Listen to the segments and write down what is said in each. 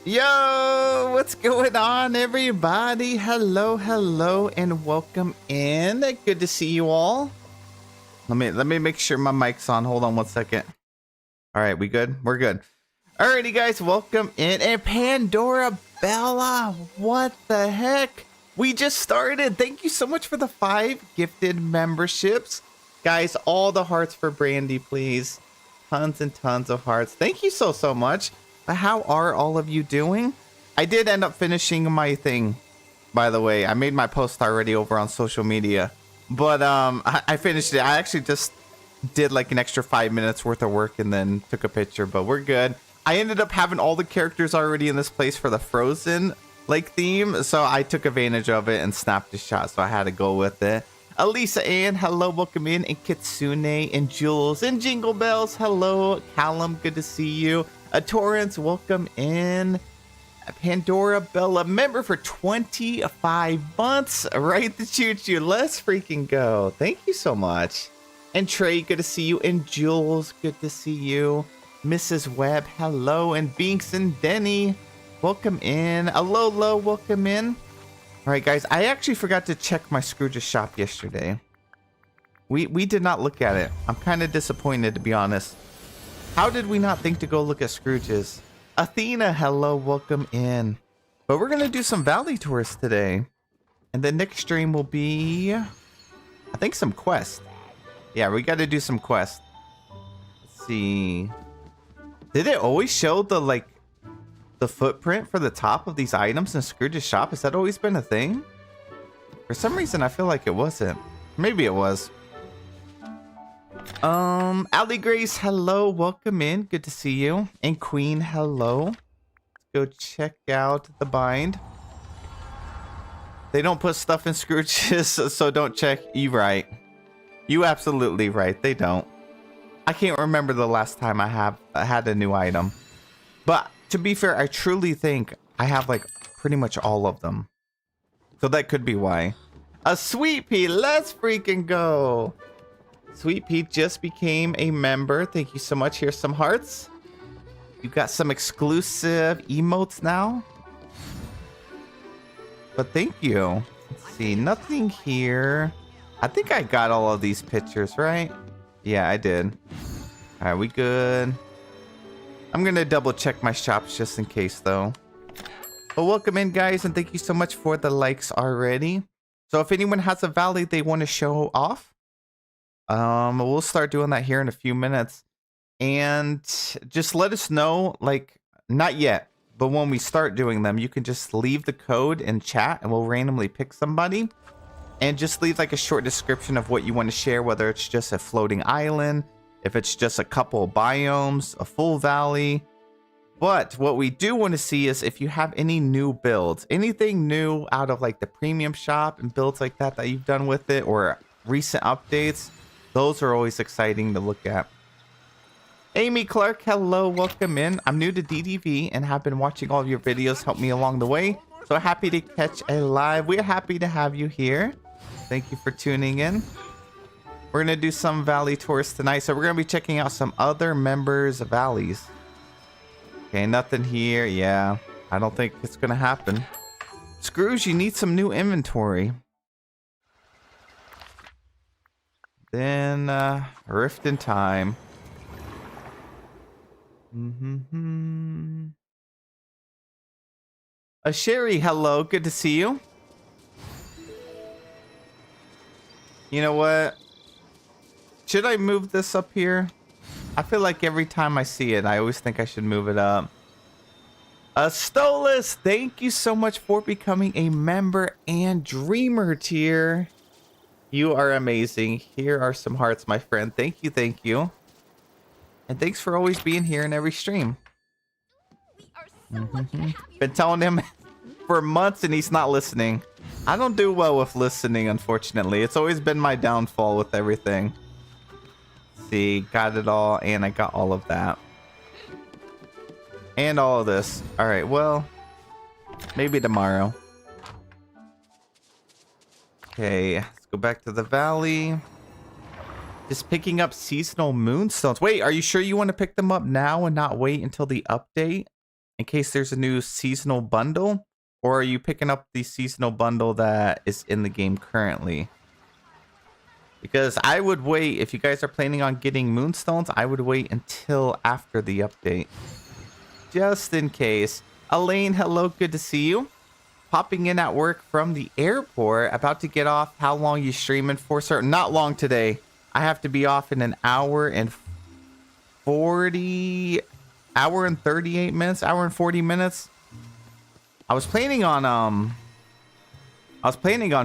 Yo, what's going on, everybody? Hello, hello, and welcome in. Good to see you all. Let me make sure my mic's on. Hold on one second. All right, we good? We're good. Alrighty, guys, welcome in. And Pandora Bella, what the heck? We just started. Thank you so much for the 5 gifted memberships. Guys, all the hearts for Brandy, please. Tons and tons of hearts. Thank you so much. How are all of you doing? I did end up finishing my thing, by the way. I made my post already over on social media. But I finished it. I actually just did like an extra 5 minutes worth of work and then took a picture, but we're good. I ended up having all the characters already in this place for the Frozen like theme, so I took advantage of it and snapped a shot, so I had to go with it. Alisa Ann, hello, welcome in, and Kitsune, and Jules, and Jingle Bells, hello. Callum, good to see you. Torrance, welcome in. Pandora Bella, member for 25 months. Right, the choo-choo. Let's freaking go. Thank you so much. And Trey, good to see you. And Jules, good to see you. Mrs. Webb, hello. And Binks and Denny, welcome in. Alolo, welcome in. All right, guys, I actually forgot to check my Scrooge's shop yesterday. We did not look at it. I'm kind of disappointed, to be honest. How did we not think to go look at Scrooge's? Athena, hello, welcome in. But we're going to do some Valley tours today. And the next stream will be, I think, some quest. Yeah, we got to do some quest. Let's see. Did it always show the footprint for the top of these items in Scrooge's shop? Has that always been a thing? For some reason, I feel like it wasn't. Maybe it was. Allie Grace, hello, welcome in. Good to see you. And Queen, hello. Let's go check out the bind. They don't put stuff in Scrooge's, so don't check. You right. You absolutely right. They don't. I can't remember the last time I had a new item. But to be fair, I truly think I have like pretty much all of them. So that could be why. A Sweet Pea, let's freaking go. Sweet Pea just became a member. Thank you so much. Here's some hearts. You got some exclusive emotes now. But thank you. Let's see, nothing here. I think I got all of these pictures, right? Yeah, I did. All right, we good. I'm going to double check my shops just in case, though. But welcome in, guys, and thank you so much for the likes already. So if anyone has a valley they want to show off, we'll start doing that here in a few minutes. And just let us know, like, not yet, but when we start doing them, you can just leave the code in chat and we'll randomly pick somebody. And just leave like a short description of what you want to share, whether it's just a floating island, if it's just a couple biomes, a full valley. But what we do want to see is if you have any new builds, anything new out of like the premium shop and builds like that you've done with it, or recent updates. Those are always exciting to look at. Amy Clark, hello, welcome in. I'm new to DDV and have been watching all of your videos. Help me along the way. So happy to catch a live. We're happy to have you here. Thank you for tuning in. We're going to do some valley tours tonight. So we're going to be checking out some other members' valleys. Okay, nothing here. Yeah, I don't think it's going to happen. Scrooge, you need some new inventory. Then, Rift in Time. Sherry, hello. Good to see you. You know what? Should I move this up here? I feel like every time I see it, I always think I should move it up. Stolas, thank you so much for becoming a member and Dreamer tier. You are amazing. Here are some hearts, my friend. Thank you, thank you. And thanks for always being here in every stream. Been telling him for months and he's not listening. I don't do well with listening, unfortunately. It's always been my downfall with everything. See, got it all, and I got all of that. And all of this. Alright, well, maybe tomorrow. Okay, let's go back to the valley. Just picking up seasonal moonstones. Wait, are you sure you want to pick them up now and not wait until the update? in case there's a new seasonal bundle? Or are you picking up the seasonal bundle that is in the game currently? Because I would wait, if you guys are planning on getting moonstones, I would wait until after the update. Just in case. Elaine, hello, good to see you. Popping in at work from the airport, about to get off. How long you streaming for, sir? Not long today. I have to be off in an hour and 38 minutes, hour and 40 minutes. I was planning on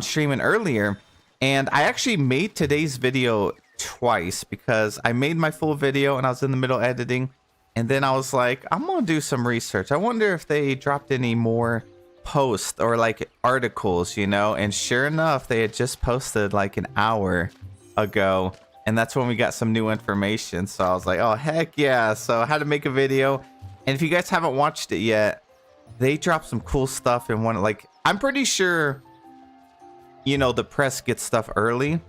streaming earlier, and I actually made today's video twice because I made my full video and I was in the middle editing, and then I was like, I'm gonna do some research. I wonder if they dropped any more posts or like articles, you know, and sure enough, they had just posted like an hour ago, and that's when we got some new information. So I was like, oh heck yeah. So I had to make a video, and if you guys haven't watched it yet, they dropped some cool stuff in one. Like, I'm pretty sure, you know, the press gets stuff early,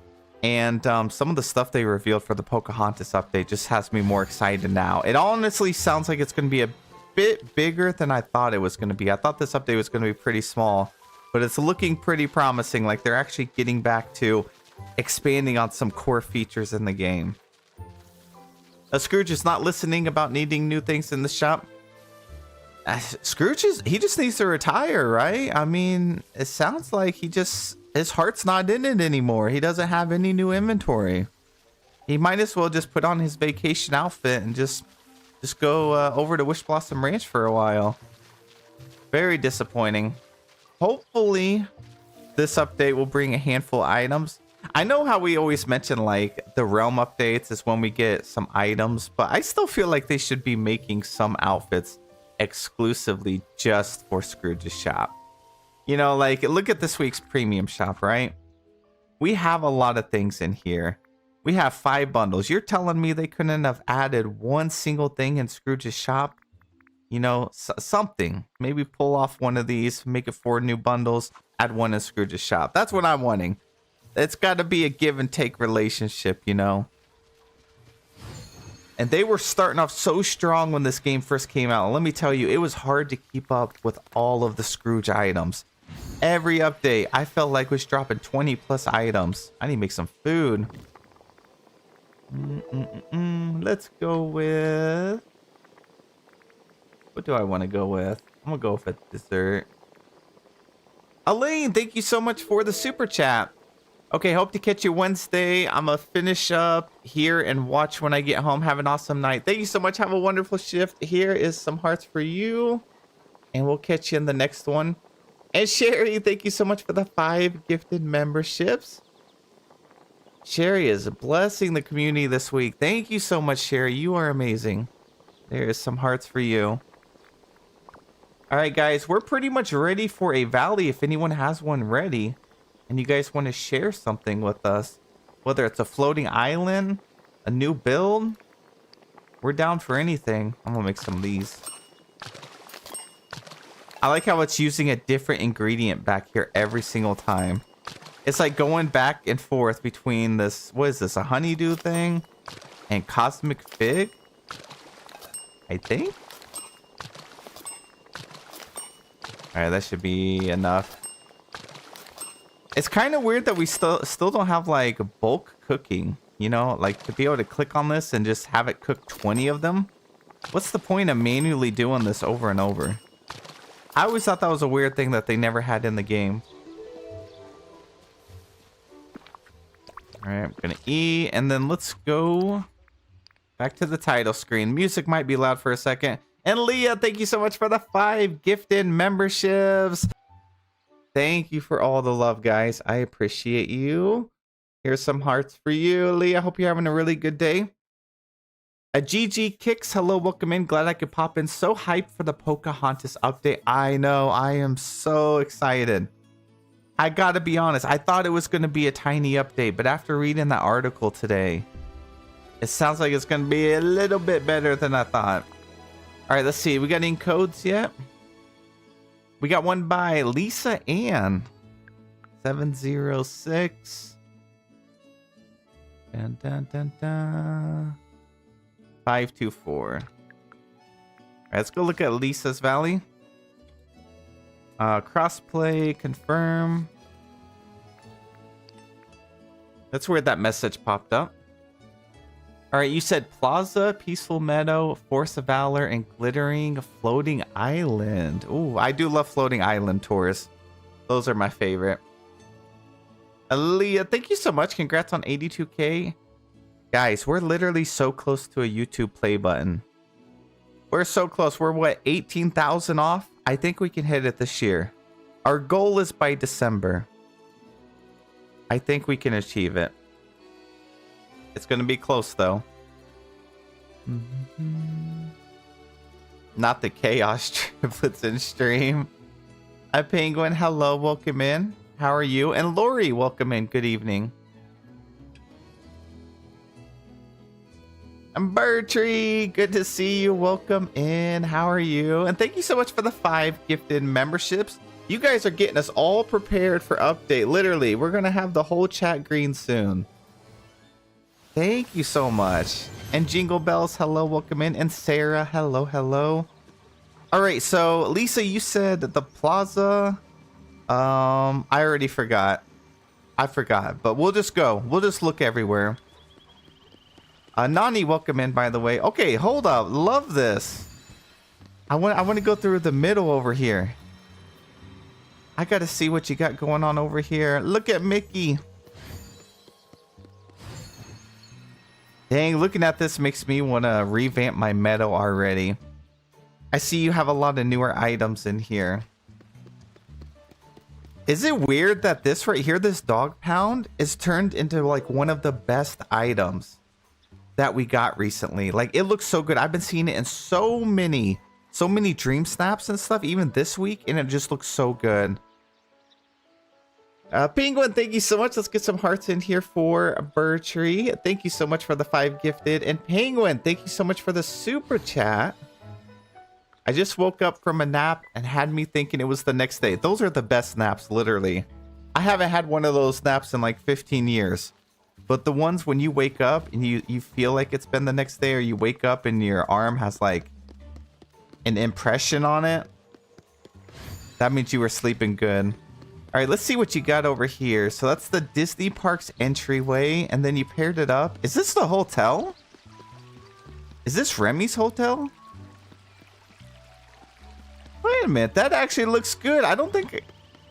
and some of the stuff they revealed for the Pocahontas update just has me more excited now. It honestly sounds like it's going to be a bit bigger than I thought it was going to be. I thought this update was going to be pretty small, but it's looking pretty promising. Like, they're actually getting back to expanding on some core features in the game. Scrooge is not listening about needing new things in the shop. Scrooge he just needs to retire, right? I mean, it sounds like his heart's not in it anymore. He doesn't have any new inventory. He might as well just put on his vacation outfit and just go over to Wish Blossom Ranch for a while. Very disappointing. Hopefully this update will bring a handful of items. I know how we always mention like the realm updates is when we get some items, but I still feel like they should be making some outfits exclusively just for Scrooge's shop. You know, like, look at this week's premium shop, right? We have a lot of things in here. We have 5 bundles. You're telling me they couldn't have added one single thing in Scrooge's shop? You know, something. Maybe pull off one of these, make it 4 new bundles, add one in Scrooge's shop. That's what I'm wanting. It's got to be a give and take relationship, you know? And they were starting off so strong when this game first came out. Let me tell you, it was hard to keep up with all of the Scrooge items. Every update, I felt like was dropping 20 plus items. I need to make some food. Let's go with... What do I want to go with? I'm going to go with a dessert. Elaine, thank you so much for the super chat. Okay, hope to catch you Wednesday. I'm going to finish up here and watch when I get home. Have an awesome night. Thank you so much. Have a wonderful shift. Here is some hearts for you. And we'll catch you in the next one. And Sherry, thank you so much for the 5 gifted memberships. Sherry is blessing the community this week. Thank you so much, Sherry. You are amazing. There is some hearts for you. All right, guys. We're pretty much ready for a valley if anyone has one ready. And you guys want to share something with us, whether it's a floating island, a new build, we're down for anything. I'm gonna make some of these. I like how it's using a different ingredient back here every single time. It's like going back and forth between this, what is this, a honeydew thing and cosmic fig, I think. All right, that should be enough. It's kind of weird that we still don't have like bulk cooking, you know, like to be able to click on this and just have it cook 20 of them. What's the point of manually doing this over and over? I always thought that was a weird thing that they never had in the game. All right, I'm gonna eat, and then let's go back to the title screen. Music might be loud for a second. And Leah, thank you so much for the 5 gifted memberships. Thank you for all the love, guys. I appreciate you. Here's some hearts for you, Leah. I hope you're having a really good day. A GG Kicks, hello, welcome in. Glad I could pop in. So hyped for the Pocahontas update. I know, I am so excited. I gotta be honest, I thought it was gonna be a tiny update, but after reading that article today, it sounds like it's gonna be a little bit better than I thought. All right, let's see. We got any codes yet? We got one by Alisa Ann. 706. Dun, dun, dun, dun. 524. right, let's go look at Lisa's Valley. Crossplay, confirm. That's where that message popped up. All right, you said Plaza, Peaceful Meadow, Force of Valor, and Glittering Floating Island. Ooh, I do love floating island tours. Those are my favorite. Aaliyah, thank you so much. Congrats on 82K. Guys, we're literally so close to a YouTube play button. We're so close. We're what, 18,000 off? I think we can hit it this year. Our goal is by December. I think we can achieve it. It's going to be close, though. Not the chaos triplets in stream. Hi, Penguin. Hello. Welcome in. How are you? And Lori, welcome in. Good evening. I'm Bertree. Good to see you. Welcome in. How are you? And thank you so much for the 5 gifted memberships. You guys are getting us all prepared for update. Literally, we're going to have the whole chat green soon. Thank you so much. And Jingle Bells, hello, welcome in. And Sarah, hello, hello. All right, so Lisa, you said the plaza. I already forgot. I forgot, but we'll just go. We'll just look everywhere. Nani, welcome in, by the way. Okay, hold up. Love this. I want to go through the middle over here. I got to see what you got going on over here. Look at Mickey. Dang, looking at this makes me want to revamp my meadow already. I see you have a lot of newer items in here. Is it weird that this right here, this dog pound, is turned into like one of the best items that we got recently? Like, it looks so good. I've been seeing it in so many dream snaps and stuff, even this week, and it just looks so good. Penguin, thank you so much. Let's get some hearts in here for Bertree. Thank you so much for the 5 gifted. And Penguin, thank you so much for the super chat. I just woke up from a nap and had me thinking it was the next day. Those are the best naps, literally. I haven't had one of those naps in like 15 years. But the ones when you wake up and you feel like it's been the next day, or you wake up and your arm has like an impression on it, that means you were sleeping good. All right, let's see what you got over here. So that's the Disney Parks entryway, and then you paired it up. Is this the hotel? Is this Remy's hotel? Wait a minute, that actually looks good. I don't think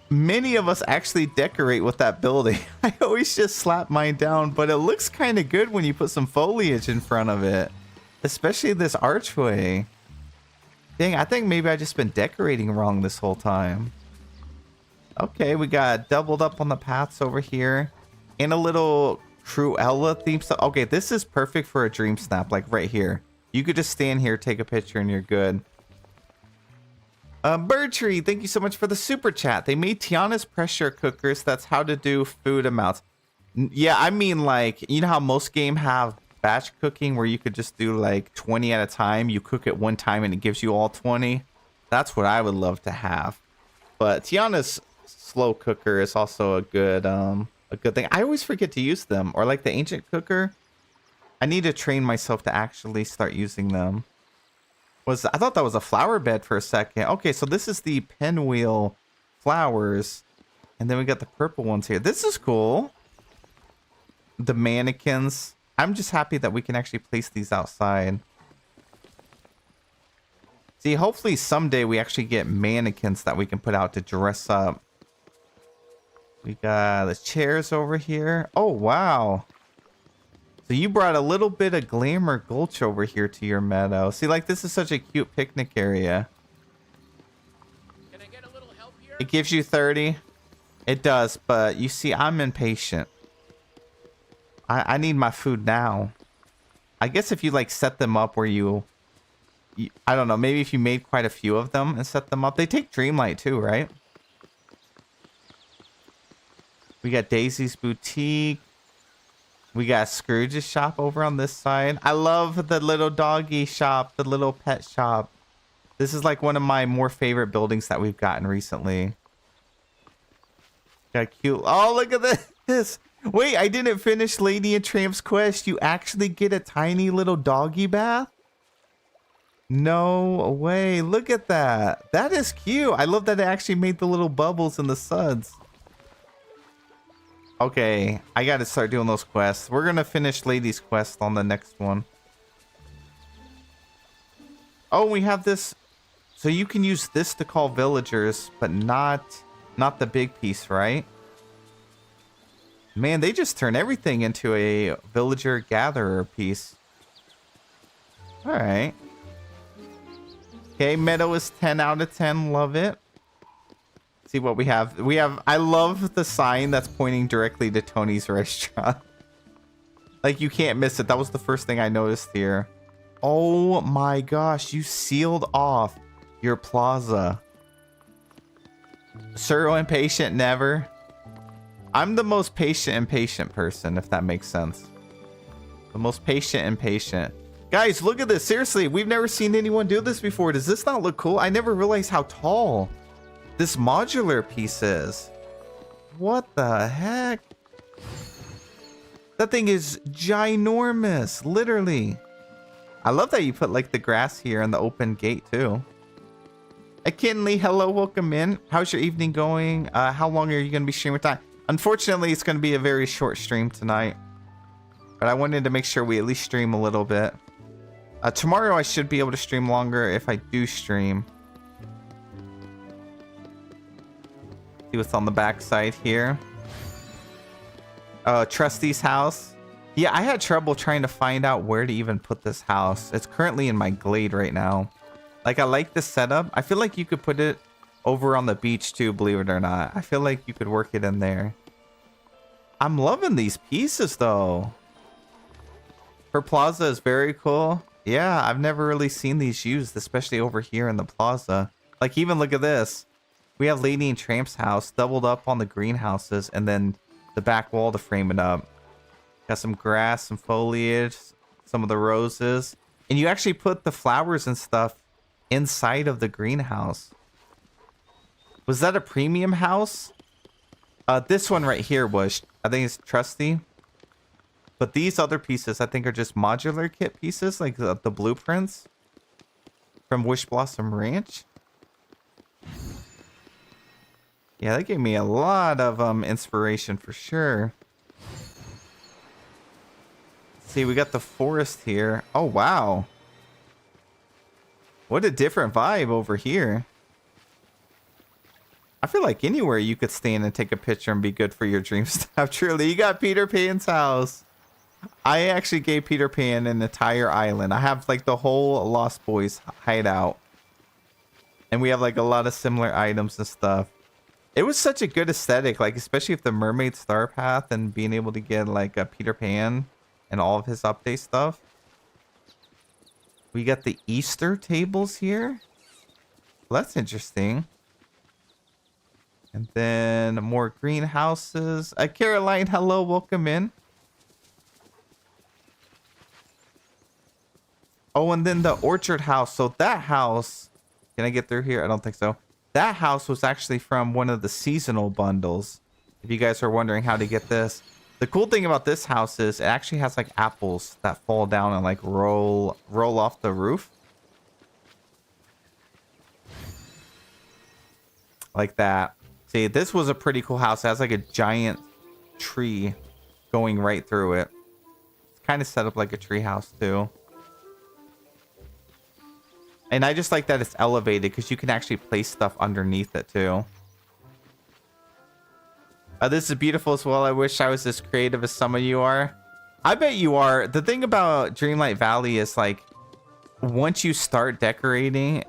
many of us actually decorate with that building. I always just slap mine down, but it looks kind of good when you put some foliage in front of it, especially this archway. Dang, I think maybe I just been decorating wrong this whole time. Okay, we got doubled up on the paths over here, and a little Cruella theme stuff. Okay, this is perfect for a dream snap, like right here. You could just stand here, take a picture, and you're good. Bertree, thank you so much for the super chat. They made Tiana's pressure cookers. That's how to do food amounts. Yeah, I mean, like, you know how most games have batch cooking where you could just do like 20 at a time. You cook it one time and it gives you all 20. That's what I would love to have. But Tiana's slow cooker is also a good thing. I always forget to use them. Or like the ancient cooker. I need to train myself to actually start using them. I thought that was a flower bed for a second. Okay, so this is the pinwheel flowers. And then we got the purple ones here. This is cool. The mannequins. I'm just happy that we can actually place these outside. See, hopefully someday we actually get mannequins that we can put out to dress up. We got the chairs over here. Oh, wow. So you brought a little bit of Glamour Gulch over here to your meadow. See, like, this is such a cute picnic area. Can I get a little help here? It gives you 30. It does, but you see, I'm impatient. I need my food now. I guess if you, like, set them up where you... I don't know, maybe if you made quite a few of them and set them up. They take Dreamlight too, right? We got Daisy's Boutique. We got Scrooge's shop over on this side. I love the little doggy shop, the little pet shop. This is like one of my more favorite buildings that we've gotten recently. Got cute. Oh, look at this. Wait, I didn't finish Lady and Tramp's quest. You actually get a tiny little doggy bath? No way. Look at that. That is cute. I love that it actually made the little bubbles in the suds. Okay, I gotta start doing those quests. We're gonna finish Lady's quest on the next one. Oh, we have this. So you can use this to call villagers, but not the big piece, right? Man, they just turn everything into a villager gatherer piece. All right. Okay, Meadow is 10 out of 10. Love it. See what we have. I love the sign that's pointing directly to Tony's restaurant. Like, you can't miss it. That was the first thing I noticed here. Oh my gosh, you sealed off your plaza. Sir impatient never. I'm the most patient impatient person, if that makes sense. The most patient impatient. Guys, look at this. Seriously, we've never seen anyone do this before. Does this not look cool? I never realized how tall this modular piece is. What the heck? That thing is ginormous, literally. I love that you put like the grass here and the open gate too. Kinley, hello, welcome in. How's your evening going? How long are you going to be streaming time? Unfortunately, it's going to be a very short stream tonight. But I wanted to make sure we at least stream a little bit. Tomorrow I should be able to stream longer if I do stream. See what's on the back side here. Trusty's house. Yeah, I had trouble trying to find out where to even put this house. It's currently in my glade right now. Like, I like the setup. I feel like you could put it over on the beach too, believe it or not. I feel like you could work it in there. I'm loving these pieces though. Her plaza is very cool. Yeah, I've never really seen these used, especially over here in the plaza. Like, even look at this. We have Lady and Tramp's house doubled up on the greenhouses and then the back wall to frame it up. Got some grass, some foliage, some of the roses. And you actually put the flowers and stuff inside of the greenhouse. Was that a premium house? This one right here was, I think it's Trusty. But these other pieces, I think, are just modular kit pieces, like the blueprints from Wish Blossom Ranch. Yeah, that gave me a lot of inspiration for sure. See, we got the forest here. Oh, wow. What a different vibe over here. I feel like anywhere you could stand and take a picture and be good for your dream stuff. Truly, you got Peter Pan's house. I actually gave Peter Pan an entire island. I have like the whole Lost Boys hideout. And we have like a lot of similar items and stuff. It was such a good aesthetic, like especially with the Mermaid Star Path and being able to get like a Peter Pan and all of his update stuff. We got the Easter tables here. Well, that's interesting. And then more greenhouses. Caroline, hello, welcome in. Oh, and then the orchard house. So that house, can I get through here? I don't think so. That house was actually from one of the seasonal bundles. If you guys are wondering how to get this. The cool thing about this house is it actually has like apples that fall down and like roll off the roof. Like that. See, this was a pretty cool house. It has like a giant tree going right through it. It's kind of set up like a tree house too. And I just like that it's elevated because you can actually place stuff underneath it too. This is beautiful as well. I wish I was as creative as some of you are. I bet you are. The thing about Dreamlight Valley is like, once you start decorating,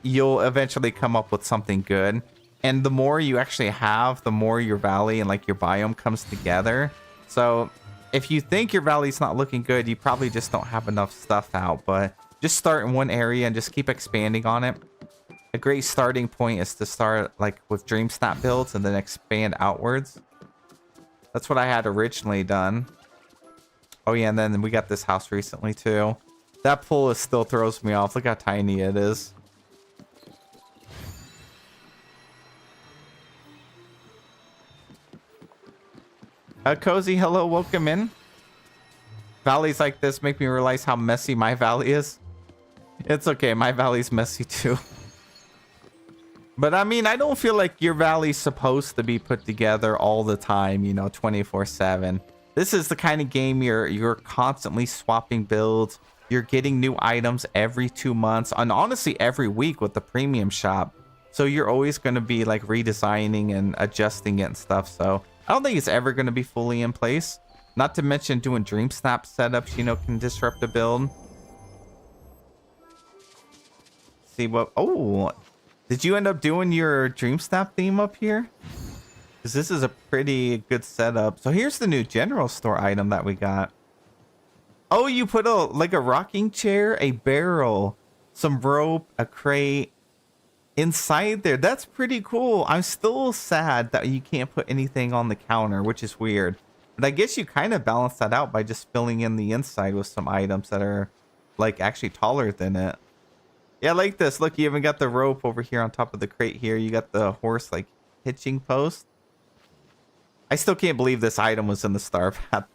you'll eventually come up with something good. And the more you actually have, the more your valley and like your biome comes together. So if you think your valley's not looking good, you probably just don't have enough stuff out. But just start in one area and just keep expanding on it. A great starting point is to start like with Dream Snap builds and then expand outwards. That's what I had originally done. Oh yeah, and then we got this house recently too. That pool still throws me off. Look how tiny it is. Cozy, hello, welcome in. Valleys like this make me realize how messy my valley is. It's okay. My valley's messy too. But I mean, I don't feel like your valley's supposed to be put together all the time, you know, 24/7. This is the kind of game you're constantly swapping builds. You're getting new items every 2 months, and honestly every week with the premium shop. So you're always going to be like redesigning and adjusting it and stuff. So I don't think it's ever going to be fully in place. Not to mention doing Dream Snap setups, you know, can disrupt a build. See what? Oh, did you end up doing your Dream Snap theme up here? Because this is a pretty good setup. So here's the new general store item that we got. Oh, you put like a rocking chair, a barrel, some rope, a crate inside there. That's pretty cool. I'm still sad that you can't put anything on the counter, which is weird. But I guess you kind of balance that out by just filling in the inside with some items that are like actually taller than it. Yeah, I like this. Look, you even got the rope over here on top of the crate here. You got the horse like hitching post. I still can't believe this item was in the star path.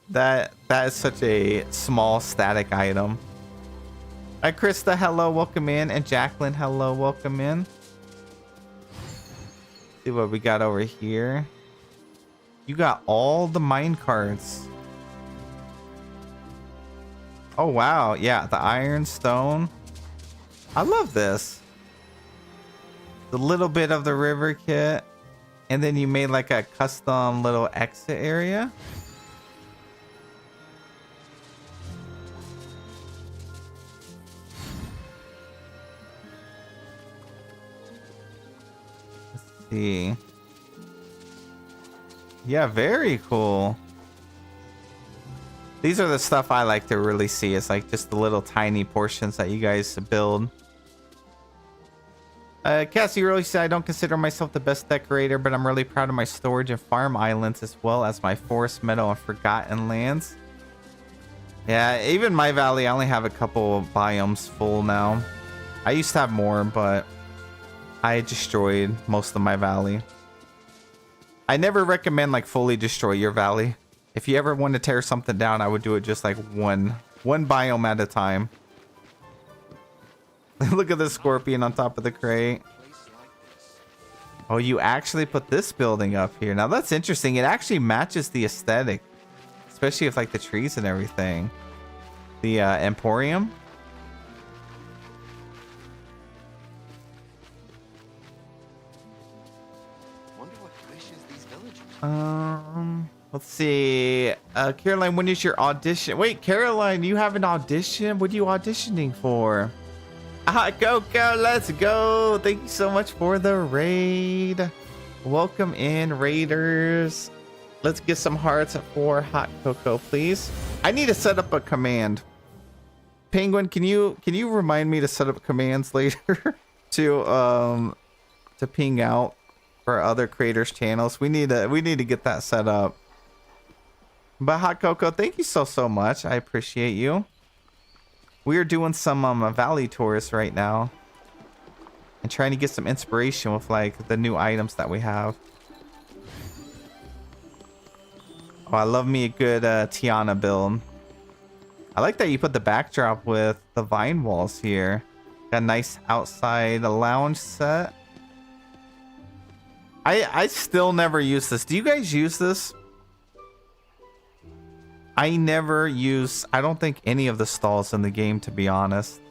That is such a small static item. Hi, Krista, hello, welcome in. And Jacqueline, hello, welcome in. See what we got over here. You got all the mine carts. Oh, wow. Yeah, the iron, stone. I love this. The little bit of the river kit. And then you made like a custom little exit area. See. Yeah, very cool. These are the stuff I like to really see. It's like just the little tiny portions that you guys build. Cassie really said, I don't consider myself the best decorator, but I'm really proud of my storage and farm islands as well as my forest, meadow, and forgotten lands. Yeah, even my valley, I only have a couple of biomes full now. I used to have more, but I destroyed most of my valley. I never recommend like fully destroy your valley. If you ever want to tear something down, I would do it just like one biome at a time. Look at the scorpion on top of the crate. Oh, you actually put this building up here. Now that's interesting. It actually matches the aesthetic, especially with like the trees and everything. The Emporium. Let's see. Caroline, when is your audition? Wait, Caroline, you have an audition? What are you auditioning for? Go, let's go. Thank you so much for the raid. Welcome in, raiders. Let's get some hearts for Hot Cocoa, please. I need to set up a command. Penguin, can you remind me to set up commands later to ping out for other creators' channels? We need to get that set up. But Hot Cocoa, thank you so much. I appreciate you. We are doing some valley tours right now and trying to get some inspiration with like the new items that we have. Oh, I love me a good Tiana build. I like that you put the backdrop with the vine walls here. Got a nice outside lounge set. I still never use this. Do you guys use this? I never use, I don't think any of the stalls in the game, to be honest.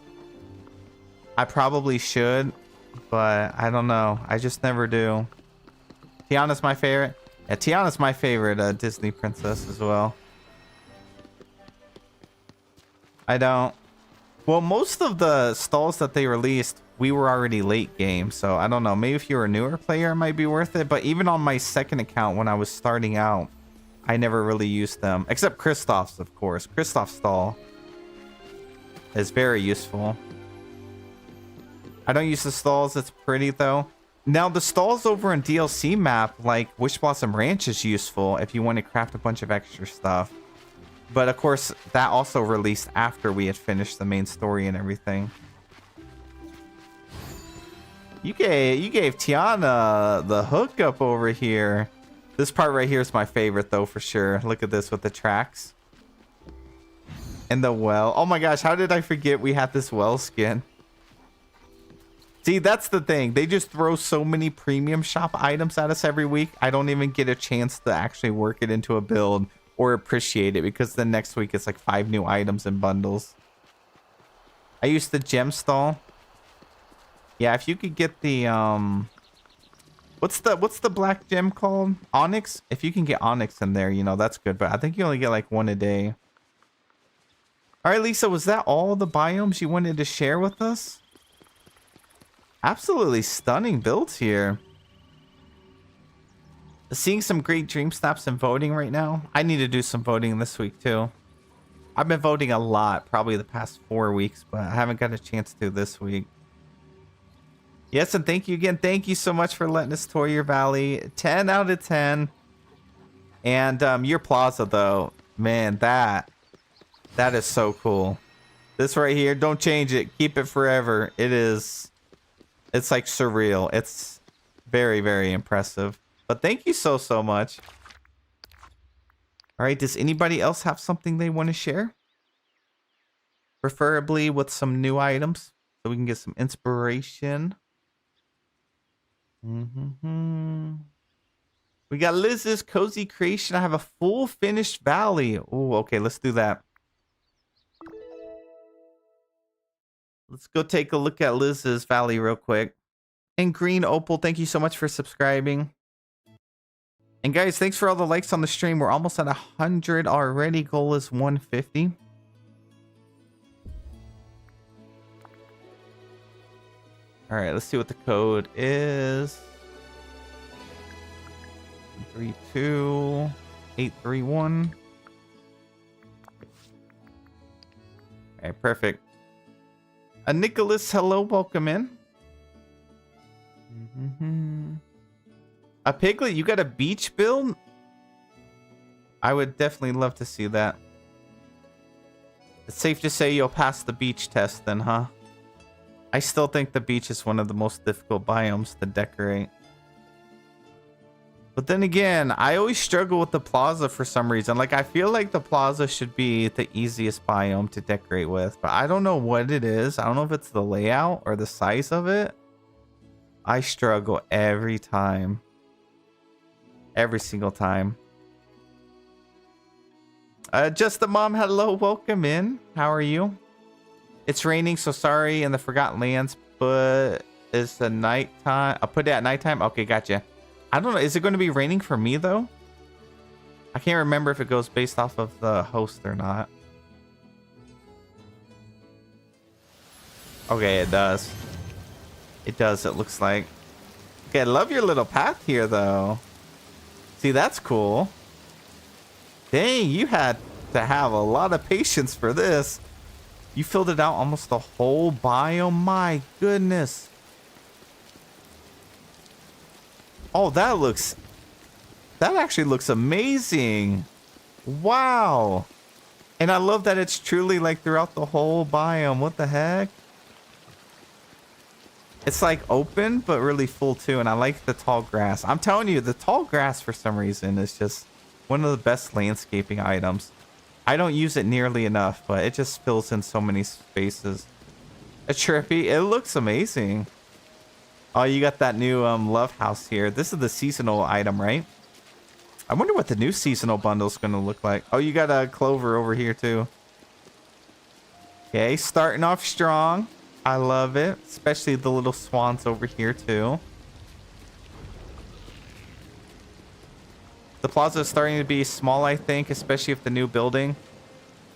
I probably should, but I don't know. I just never do. Tiana's my favorite. Yeah, Tiana's my favorite Disney princess as well. I don't. Well, most of the stalls that they released, we were already late game, so I don't know. Maybe if you're a newer player, it might be worth it. But even on my second account when I was starting out, I never really used them, except Kristoff's, of course. Kristoff's stall is very useful. I don't use the stalls. It's pretty, though. Now, the stalls over in DLC map, like Wish Blossom Ranch, is useful if you want to craft a bunch of extra stuff. But, of course, that also released after we had finished the main story and everything. You gave Tiana the hookup over here. This part right here is my favorite, though, for sure. Look at this with the tracks. And the well. Oh my gosh, how did I forget we had this well skin? See, that's the thing. They just throw so many premium shop items at us every week. I don't even get a chance to actually work it into a build or appreciate it because the next week it's like 5 new items and bundles. I used the gem stall. Yeah, if you could get the what's the black gem called? Onyx? If you can get onyx in there, you know, that's good. But I think you only get like 1 a day. All right, Lisa, was that all the biomes you wanted to share with us? Absolutely stunning builds here. Seeing some great dream snaps and voting right now. I need to do some voting this week too. I've been voting a lot, probably the past 4 weeks, but I haven't got a chance to this week. Yes, and thank you again. Thank you so much for letting us tour your valley. 10 out of 10. And your plaza though, man, that is so cool. This right here, don't change it. Keep it forever. It's like surreal. It's very, very impressive. But thank you so much. All right, does anybody else have something they want to share? Preferably with some new items so we can get some inspiration. We got Liz's Cozy Creation. I have a full finished valley. Oh, okay, let's do that. Let's go take a look at Liz's valley real quick. And Green Opal, thank you so much for subscribing. And guys, thanks for all the likes on the stream. We're almost at 100 already. Goal is 150. All right, let's see what the code is. 32831. All right, perfect. Nicholas, hello, welcome in. A Piglet, you got a beach build? I would definitely love to see that. It's safe to say you'll pass the beach test then, huh? I still think the beach is one of the most difficult biomes to decorate. But then again, I always struggle with the plaza for some reason. Like, I feel like the plaza should be the easiest biome to decorate with. But I don't know what it is. I don't know if it's the layout or the size of it. I struggle every time. Every single time. Just the mom, hello, welcome in. How are you? It's raining, so sorry in the Forgotten Lands, but it's the nighttime. I'll put it at nighttime. Okay, gotcha. I don't know. Is it going to be raining for me though? I can't remember if it goes based off of the host or not. Okay, it does. It does, it looks like. Okay, I love your little path here though. See, that's cool. Dang, you had to have a lot of patience for this. You filled it out almost the whole biome. My goodness. Oh, that actually looks amazing. Wow. And I love that it's truly like throughout the whole biome. What the heck? It's like open, but really full too. And I like the tall grass. I'm telling you, the tall grass for some reason is just one of the best landscaping items. I don't use it nearly enough, but it just fills in so many spaces. A trippy. It looks amazing. Oh, you got that new love house here. This is the seasonal item, right? I wonder what the new seasonal bundle is going to look like. Oh, you got a clover over here too. Okay, starting off strong. I love it. Especially the little swans over here too. The plaza is starting to be small, I think, especially with the new building.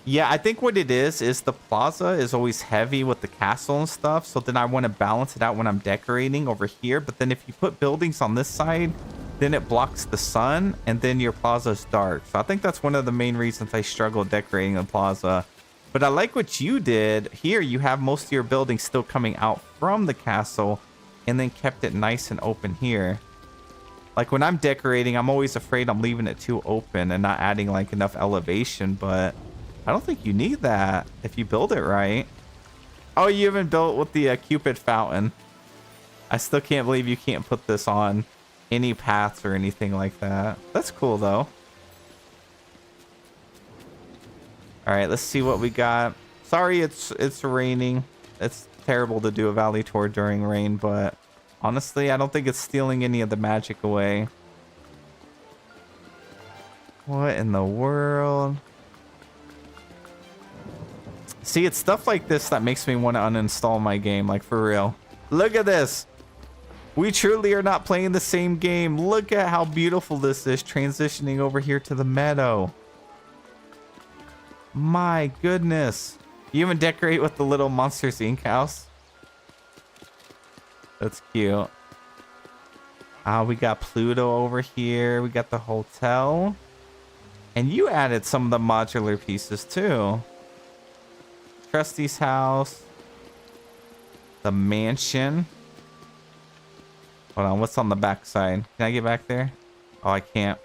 Yeah, I think what it is the plaza is always heavy with the castle and stuff. So then I want to balance it out when I'm decorating over here. But then if you put buildings on this side, then it blocks the sun and then your plaza is dark. So I think that's one of the main reasons I struggle decorating the plaza. But I like what you did. Here you have most of your buildings still coming out from the castle and then kept it nice and open here. Like when I'm decorating, I'm always afraid I'm leaving it too open and not adding like enough elevation, but I don't think you need that if you build it right. Oh, you haven't built with the Cupid fountain. I still can't believe you can't put this on any paths or anything like that. That's cool though. All right, let's see what we got. Sorry, it's raining. It's terrible to do a valley tour during rain, but honestly, I don't think it's stealing any of the magic away. What in the world? See, it's stuff like this that makes me want to uninstall my game, like for real. Look at this. We truly are not playing the same game. Look at how beautiful this is, transitioning over here to the meadow. My goodness. You even decorate with the little Monsters Inc. house. That's cute. We got Pluto over here. We got the hotel. And you added some of the modular pieces too. Trusty's house. The mansion. Hold on, what's on the back side? Can I get back there? Oh, I can't.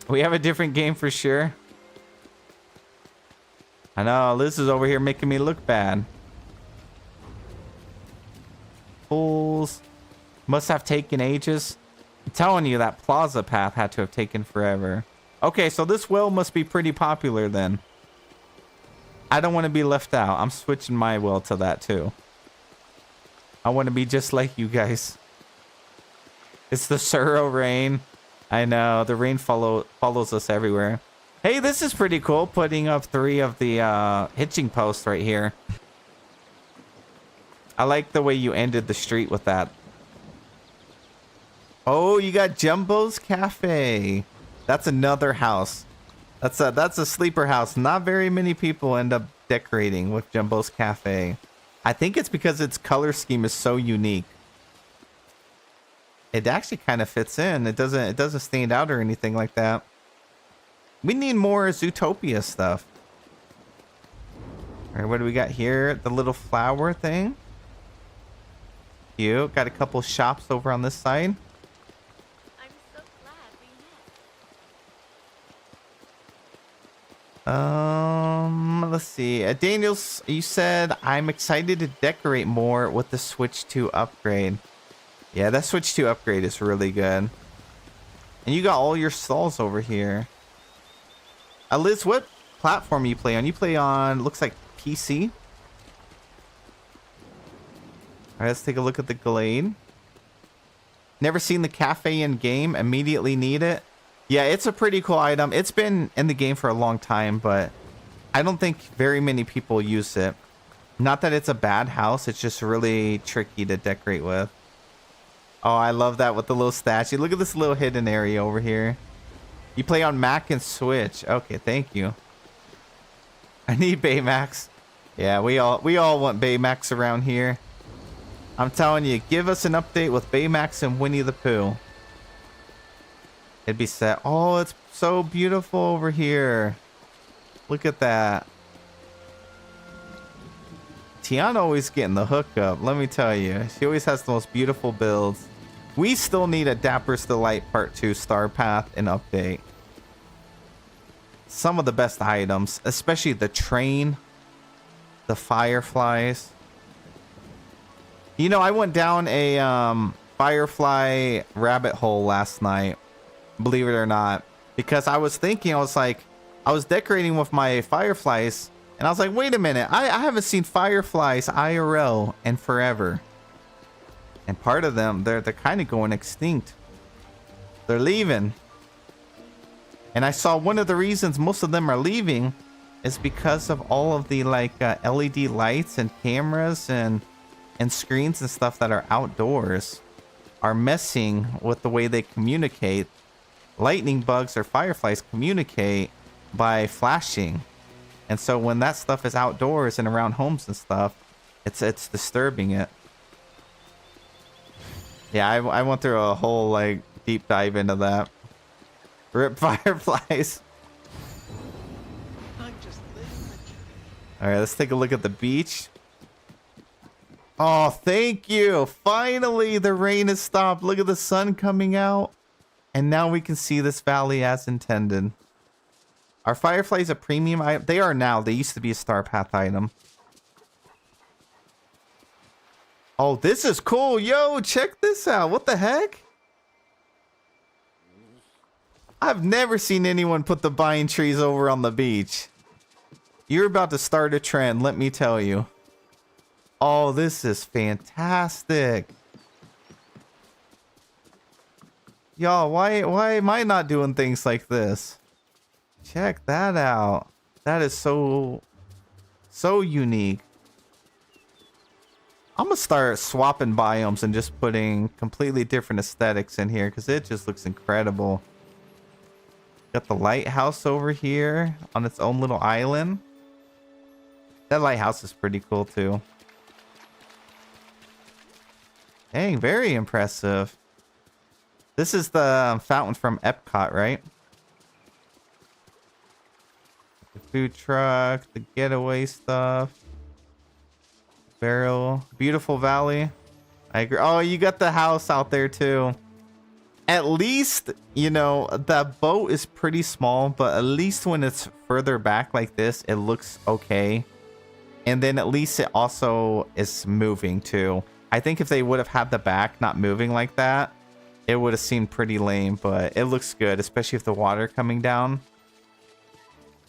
We have a different game for sure. I know, Liz is over here making me look bad. Fools. Must have taken ages. I'm telling you, that plaza path had to have taken forever. Okay, so this well must be pretty popular then. I don't want to be left out. I'm switching my will to that too. I want to be just like you guys. It's the Suro rain. I know. The rain follows us everywhere. Hey, this is pretty cool. Putting up 3 of the hitching posts right here. I like the way you ended the street with that. Oh, you got Jumbo's Cafe. That's another house. That's a sleeper house. Not very many people end up decorating with Jumbo's Cafe. I think it's because its color scheme is so unique. It actually kind of fits in. It doesn't stand out or anything like that. We need more Zootopia stuff. All right, what do we got here? The little flower thing. Cute. Got a couple shops over on this side. I'm so glad we met. Let's see. Daniels, you said I'm excited to decorate more with the Switch 2 upgrade. Yeah, that Switch 2 upgrade is really good. And you got all your stalls over here. Liz, what platform you play on? You play on, looks like PC. All right, let's take a look at the Glade. Never seen the cafe in game. Immediately need it. Yeah, it's a pretty cool item. It's been in the game for a long time, but I don't think very many people use it. Not that it's a bad house. It's just really tricky to decorate with. Oh, I love that with the little statue. Look at this little hidden area over here. You play on Mac and Switch. Okay, thank you. I need Baymax. Yeah, we all want Baymax around here. I'm telling you, give us an update with Baymax and Winnie the Pooh. It'd be set. Oh, it's so beautiful over here. Look at that. Tiana always getting the hookup, let me tell you. She always has the most beautiful builds. We still need a Dapper's Delight Part 2 Star Path and update. Some of the best items, especially the train, the fireflies. You know, I went down a firefly rabbit hole last night, believe it or not, because I was thinking, I was decorating with my fireflies, and I was like, wait a minute, I haven't seen fireflies IRL in forever. And part of them, they're kind of going extinct. They're leaving. And I saw one of the reasons most of them are leaving is because of all of the like LED lights and cameras and screens and stuff that are outdoors are messing with the way they communicate. Lightning bugs or fireflies communicate by flashing. And so when that stuff is outdoors and around homes and stuff, it's disturbing it. Yeah, I went through a whole like deep dive into that. Rip fireflies. All right, let's take a look at the beach. Oh, thank you. Finally, the rain has stopped. Look at the sun coming out. And now we can see this valley as intended. Are fireflies a premium item? They are now. They used to be a Star Path item. Oh, this is cool. Yo, check this out. What the heck? I've never seen anyone put the vine trees over on the beach. You're about to start a trend, let me tell you. Oh, this is fantastic. Y'all, why am I not doing things like this? Check that out. That is so unique. I'm gonna start swapping biomes and just putting completely different aesthetics in here because it just looks incredible. Got the lighthouse over here on its own little island. That lighthouse is pretty cool too. Dang, very impressive. This is the fountain from Epcot, right? The food truck, the getaway stuff. Barrel. Beautiful valley. I agree. Oh, you got the house out there too. At least, you know, the boat is pretty small, but at least when it's further back like this, it looks okay. And then at least it also is moving too. I think if they would have had the back not moving like that, it would have seemed pretty lame, but it looks good, especially with the water coming down.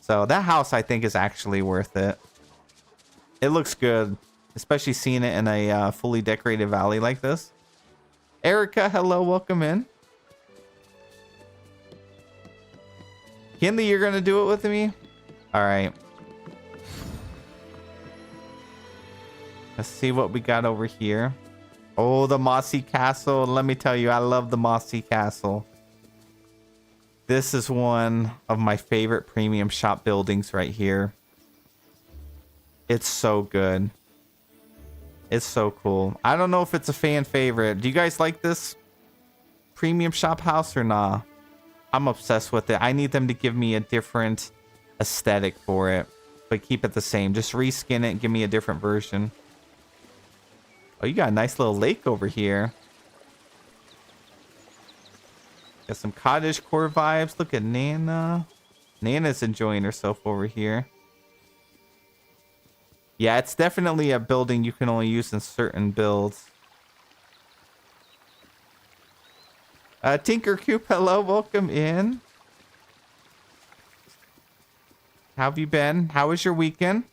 So that house, I think, is actually worth it. It looks good, especially seeing it in a fully decorated valley like this. Erica, hello, welcome in. Kinley, you're gonna do it with me? All right. Let's see what we got over here. Oh, the Mossy Castle. Let me tell you, I love the Mossy Castle. This is one of my favorite premium shop buildings right here. It's so good. It's so cool. I don't know if it's a fan favorite. Do you guys like this premium shop house or nah? I'm obsessed with it. I need them to give me a different aesthetic for it, but keep it the same. Just reskin it and give me a different version. Oh, you got a nice little lake over here. Got some cottagecore vibes. Look at Nana. Nana's enjoying herself over here. Yeah, it's definitely a building you can only use in certain builds. Tinker Coop, hello, welcome in. How have you been? How was your weekend?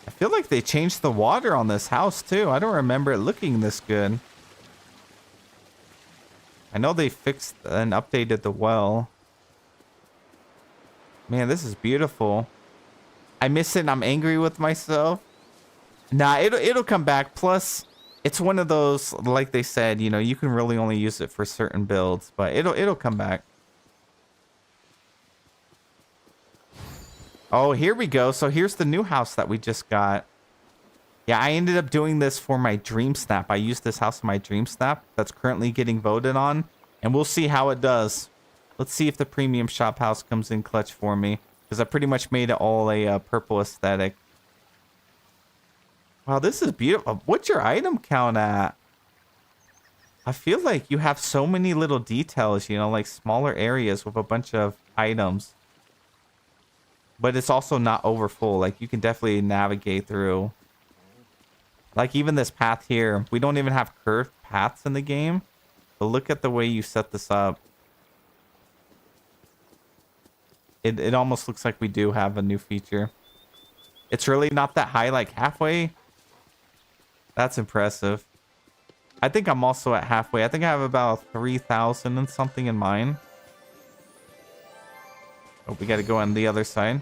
I feel like they changed the water on this house too. I don't remember it looking this good. I know they fixed and updated the well. Man, this is beautiful. I miss it and I'm angry with myself. Nah, it'll come back. Plus, it's one of those, like they said, you know, you can really only use it for certain builds, but it'll come back. Oh, here we go. So here's the new house that we just got. Yeah, I ended up doing this for my Dream Snap. I used this house for my Dream Snap that's currently getting voted on, and we'll see how it does. Let's see if the premium shop house comes in clutch for me, because I pretty much made it all a purple aesthetic. Wow, this is beautiful. What's your item count at? I feel like you have so many little details, you know, like smaller areas with a bunch of items. But it's also not over full. Like, you can definitely navigate through. Like, even this path here. We don't even have curved paths in the game. But look at the way you set this up. It almost looks like we do have a new feature. It's really not that high, like halfway. That's impressive. I think I'm also at halfway. I think I have about 3,000 and something in mine. Oh, we got to go on the other side.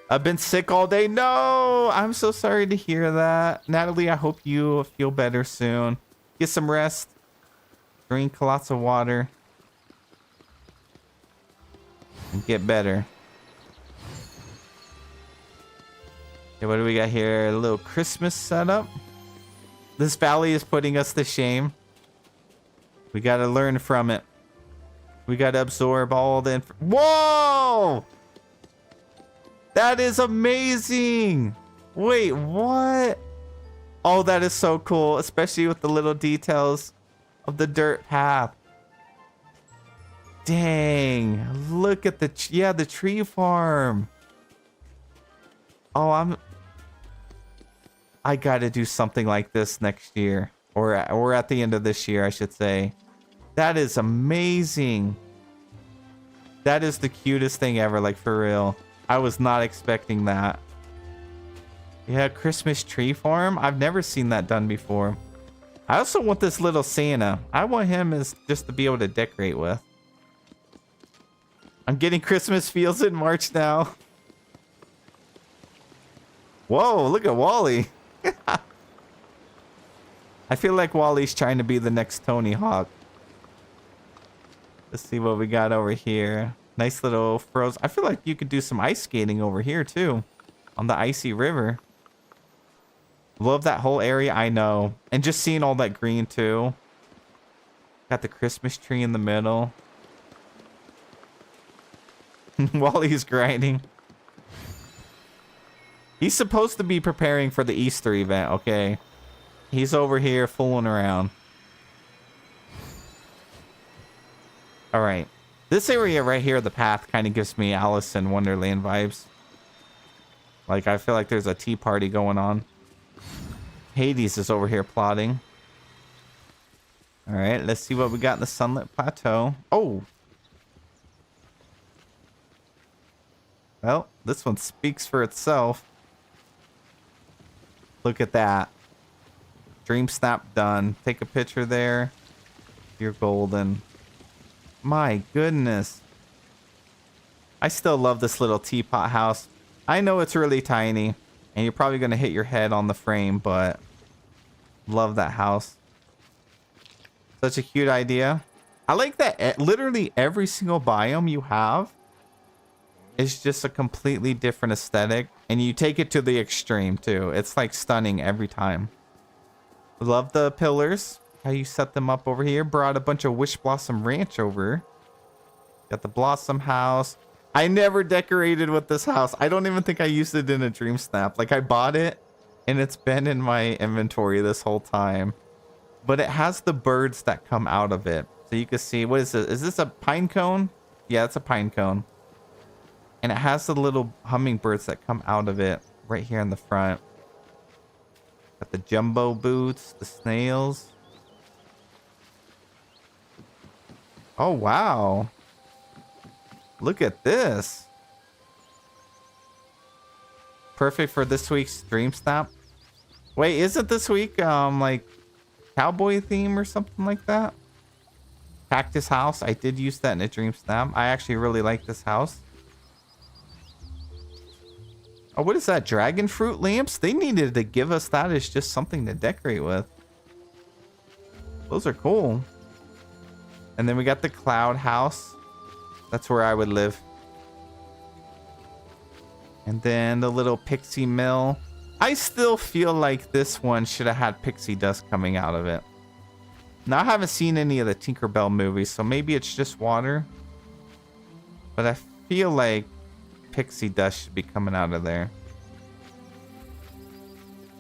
I've been sick all day. No, I'm so sorry to hear that. Natalie, I hope you feel better soon. Get some rest. Drink lots of water. And get better. Okay, what do we got here? A little Christmas setup. This valley is putting us to shame. We got to learn from it. We got to absorb all the Whoa! That is amazing. Wait, what? Oh, that is so cool, especially with the little details of the dirt path. Dang, look at the the tree farm. Oh, I got to do something like this next year, or at the end of this year, I should say. That is amazing. That is the cutest thing ever, like for real. I was not expecting that. Yeah, Christmas tree farm. I've never seen that done before. I also want this little Santa. I want him as just to be able to decorate with. I'm getting Christmas feels in March now. Whoa, look at Wally. I feel like Wally's trying to be the next Tony Hawk. Let's see what we got over here. Nice little froze. I feel like you could do some ice skating over here too. On the icy river. Love that whole area, I know. And just seeing all that green too. Got the Christmas tree in the middle. Wally's grinding. He's supposed to be preparing for the Easter event, okay? He's over here fooling around. Alright. This area right here, the path, kind of gives me Alice in Wonderland vibes. Like, I feel like there's a tea party going on. Hades is over here plotting. Alright, let's see what we got in the Sunlit Plateau. Oh! Well, this one speaks for itself. Look at that. Dream snap done. Take a picture there. You're golden. My goodness. I still love this little teapot house. I know it's really tiny. And you're probably going to hit your head on the frame. But love that house. Such a cute idea. I like that literally every single biome you have is just a completely different aesthetic. And you take it to the extreme too. It's like stunning every time. Love the pillars. How you set them up over here. Brought a bunch of Wish Blossom Ranch over. Got the Blossom House. I never decorated with this house. I don't even think I used it in a Dream Snap. Like I bought it and it's been in my inventory this whole time. But it has the birds that come out of it. So you can see, what is this? Is this a pine cone? Yeah, it's a pine cone. And it has the little hummingbirds that come out of it right here in the front. Got the jumbo boots, the snails. Oh, wow. Look at this. Perfect for this week's Dream Snap. Wait, isn't this week like cowboy theme or something like that? Cactus house. I did use that in a Dream Snap. I actually really like this house. Oh, what is that? Dragon fruit lamps? They needed to give us that as just something to decorate with. Those are cool. And then we got the cloud house. That's where I would live. And then the little pixie mill. I still feel like this one should have had pixie dust coming out of it. Now, I haven't seen any of the Tinkerbell movies, so maybe it's just water. But I feel like pixie dust should be coming out of there.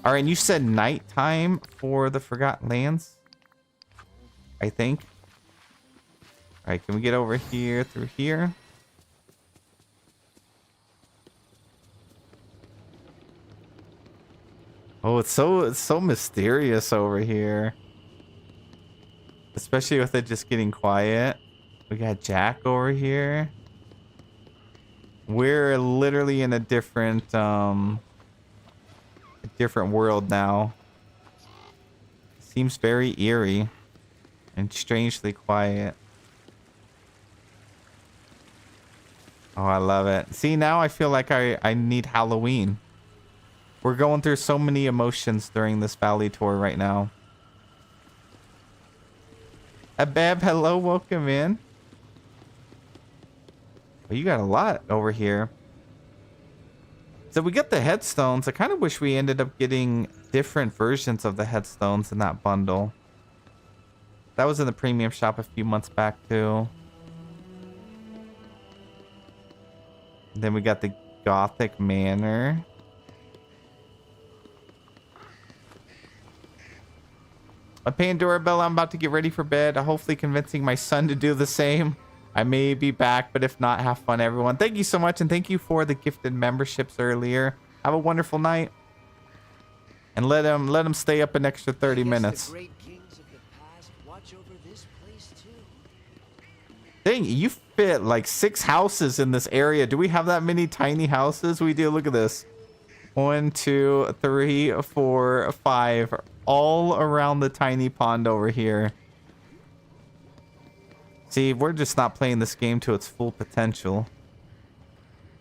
All right, and you said nighttime for the Forgotten Lands, I think. All right, can we get over here through here? Oh, it's so mysterious over here. Especially with it just getting quiet. We got Jack over here. We're literally in a different world now. Seems very eerie and strangely quiet. Oh, I love it. See, now I feel like I need Halloween. We're going through so many emotions during this valley tour right now. Abeb, hello, welcome in. Well, you got a lot over here. So we get the headstones. I kind of wish we ended up getting different versions of the headstones in that bundle. That was in the premium shop a few months back too. And then we got the Gothic Manor. A Pandora Bell, I'm about to get ready for bed. Hopefully convincing my son to do the same. I may be back, but if not, have fun, everyone. Thank you so much, and thank you for the gifted memberships earlier. Have a wonderful night. And let him stay up an extra 30 minutes. The great kings of the past watch over this place too. Dang, you fit like 6 houses in this area. Do we have that many tiny houses? We do. Look at this. 1, 2, 3, 4, 5. All around the tiny pond over here. See, we're just not playing this game to its full potential.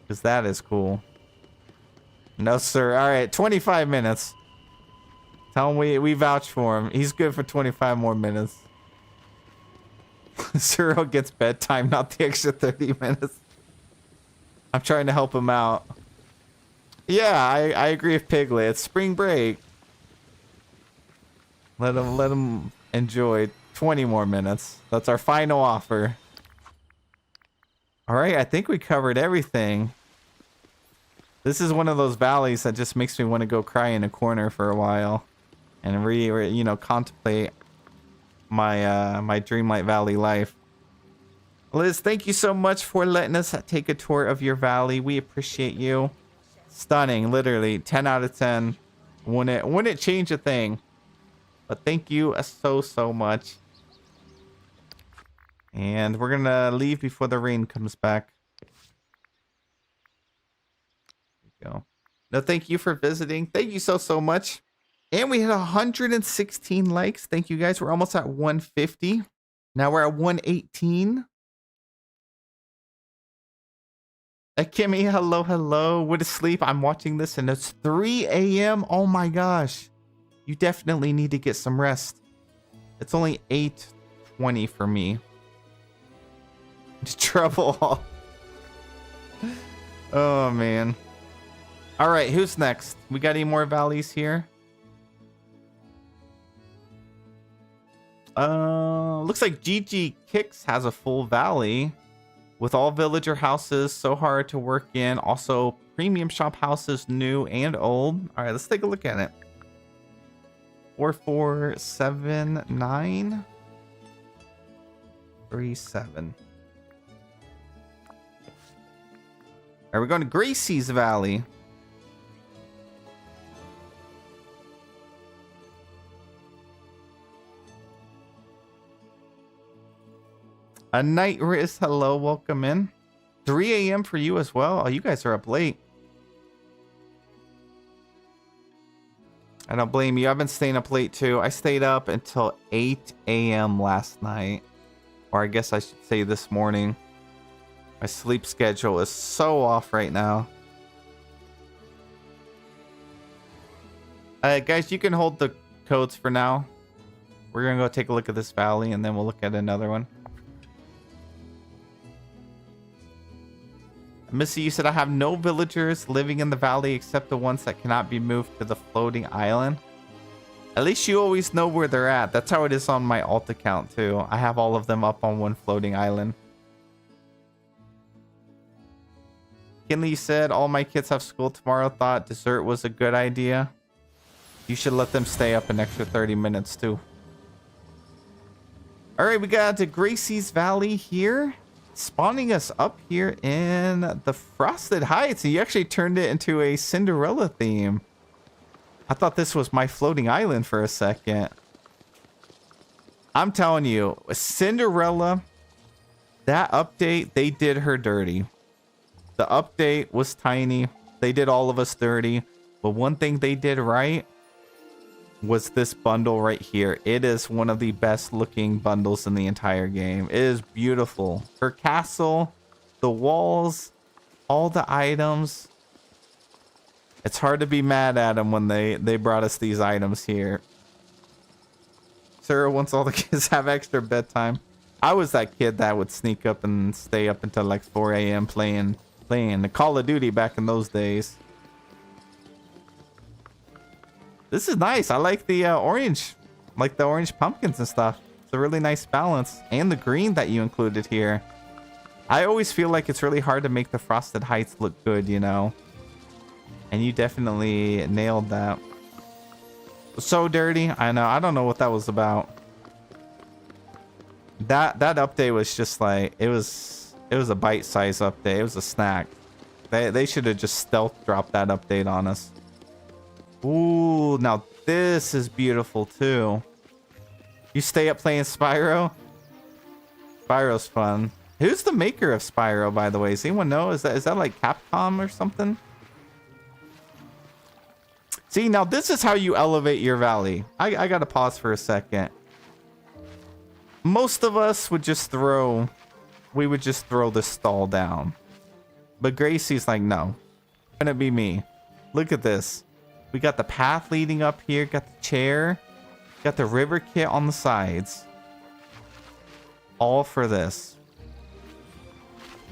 Because that is cool. No, sir. All right, 25 minutes. Tell him we vouch for him. He's good for 25 more minutes. Zero gets bedtime, not the extra 30 minutes. I'm trying to help him out. Yeah, I agree with Piglet. It's spring break. Let him enjoy 20 more minutes. That's our final offer. All right, I think we covered everything. This is one of those valleys that just makes me want to go cry in a corner for a while and contemplate my Dreamlight Valley life. Liz, thank you so much for letting us take a tour of your valley. We appreciate you. Stunning, literally 10 out of 10. Wouldn't change a thing. But thank you so much. And we're gonna leave before the rain comes back. There we go. No, thank you for visiting. Thank you so much. And we had 116 likes. Thank you guys. We're almost at 150. Now we're at 118. Kimmy, hello. Went to sleep. I'm watching this and it's 3 a.m. Oh my gosh. You definitely need to get some rest. It's only 8:20 for me. Trouble. Oh man. All right, who's next? We got any more valleys here? Looks like GG Kicks has a full valley with all villager houses, so hard to work in. Also, premium shop houses, new and old. All right, let's take a look at it. 447-937. All right, we're going to Gracie's Valley. A night Riz, hello, welcome in. 3 a.m. for you as well. Oh, you guys are up late. I don't blame you. I've been staying up late too. I stayed up until 8 a.m. last night. Or I guess I should say this morning. My sleep schedule is so off right now. Guys, you can hold the codes for now. We're going to go take a look at this valley and then we'll look at another one. Missy, you said I have no villagers living in the valley except the ones that cannot be moved to the floating island. At least you always know where they're at. That's how it is on my alt account too. I have all of them up on one floating island. Kinley said all my kids have school tomorrow. Thought dessert was a good idea. You should let them stay up an extra 30 minutes too. All right, we got to Gracie's Valley here. Spawning us up here in the Frosted Heights. You actually turned it into a Cinderella theme. I thought this was my floating island for a second. I'm telling you, Cinderella, that update, they did her dirty. The update was tiny. They did all of us dirty. But one thing they did right was this bundle right here. It is one of the best looking bundles in the entire game. It is beautiful. Her castle, the walls, all the items. It's hard to be mad at them when they brought us these items here. Sarah wants all the kids have extra bedtime. I was that kid that would sneak up and stay up until like 4 a.m. playing the Call of Duty back in those days. This is nice. I like the orange. Like the orange pumpkins and stuff. It's a really nice balance. And the green that you included here. I always feel like it's really hard to make the Frosted Heights look good, you know. And you definitely nailed that. So dirty. I know. I don't know what that was about. That update was just like, it was a bite-sized update. It was a snack. They should have just stealth dropped that update on us. Ooh, now this is beautiful too. You stay up playing Spyro? Spyro's fun. Who's the maker of Spyro, by the way? Does anyone know? Is that like Capcom or something? See, now this is how you elevate your valley. I gotta pause for a second. Most of us would just throw the stall down. But Gracie's like, no. It's gonna be me. Look at this. We got the path leading up here, got the chair, got the river kit on the sides. All for this.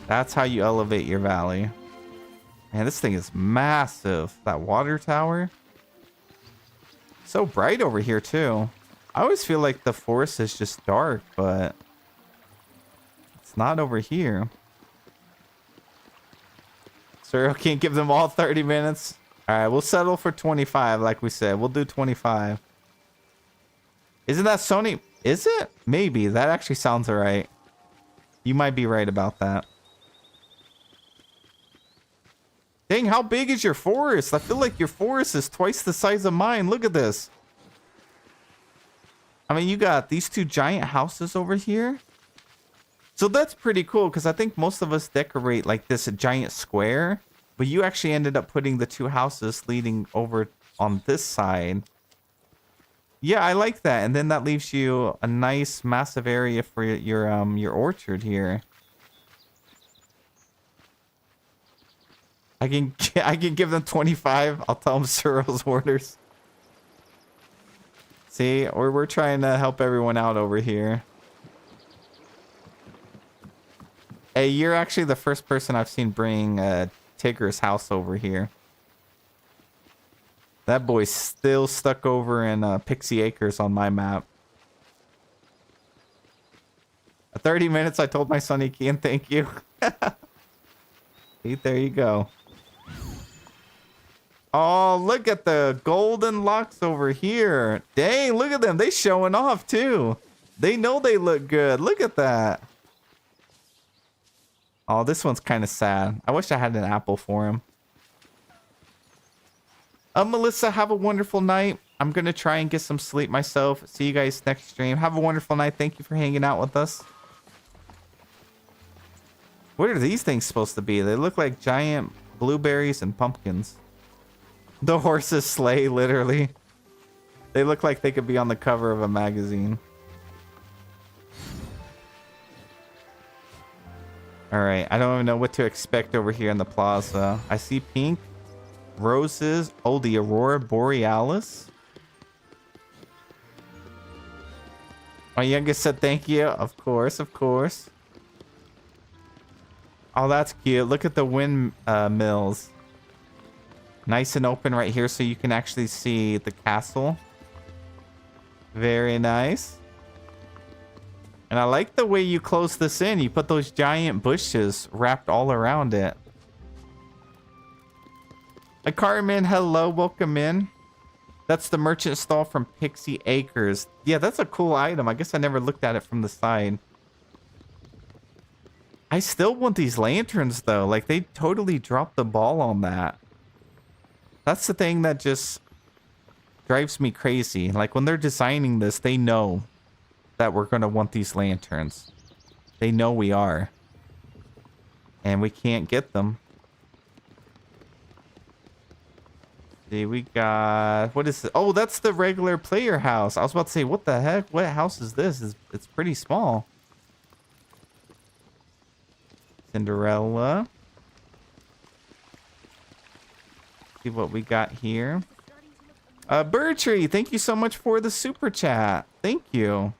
That's how you elevate your valley. Man, this thing is massive. That water tower. So bright over here too. I always feel like the forest is just dark, but it's not over here. Sir, can't give them all 30 minutes. All right, we'll settle for 25, like we said. We'll do 25. Isn't that Sony? Is it? Maybe. That actually sounds all right. You might be right about that. Dang, how big is your forest? I feel like your forest is twice the size of mine. Look at this. I mean, you got these two giant houses over here. So that's pretty cool because I think most of us decorate like this giant square. But you actually ended up putting the two houses leading over on this side. Yeah, I like that. And then that leaves you a nice massive area for your orchard here. I can give them 25. I'll tell them Cyril's orders. See, we're trying to help everyone out over here. Hey, you're actually the first person I've seen bring Tigger's house over here. That boy's still stuck over in Pixie Acres on my map. 30 minutes, I told my son he can. Thank you. See, there you go. Oh, look at the golden locks over here. Dang, look at them. They showing off too. They know they look good. Look at that. Oh, this one's kind of sad. I wish I had an apple for him. Melissa, have a wonderful night. I'm going to try and get some sleep myself. See you guys next stream. Have a wonderful night. Thank you for hanging out with us. What are these things supposed to be? They look like giant blueberries and pumpkins. The horses slay, literally. They look like they could be on the cover of a magazine. Alright, I don't even know what to expect over here in the plaza. I see pink, roses. Oh, the Aurora Borealis. My youngest said thank you. Of course, of course. Oh, that's cute. Look at the wind mills. Nice and open right here so you can actually see the castle. Very nice. And I like the way you close this in. You put those giant bushes wrapped all around it. Carmen, hello. Welcome in. That's the merchant stall from Pixie Acres. Yeah, that's a cool item. I guess I never looked at it from the side. I still want these lanterns, though. Like, they totally dropped the ball on that. That's the thing that just drives me crazy. Like, when they're designing this, they know that we're going to want these lanterns. They know we are. And we can't get them. See, we got... What is it? Oh, that's the regular player house. I was about to say, what the heck? What house is this? It's pretty small. Cinderella. See what we got here. Bertree, thank you so much for the super chat. Thank you.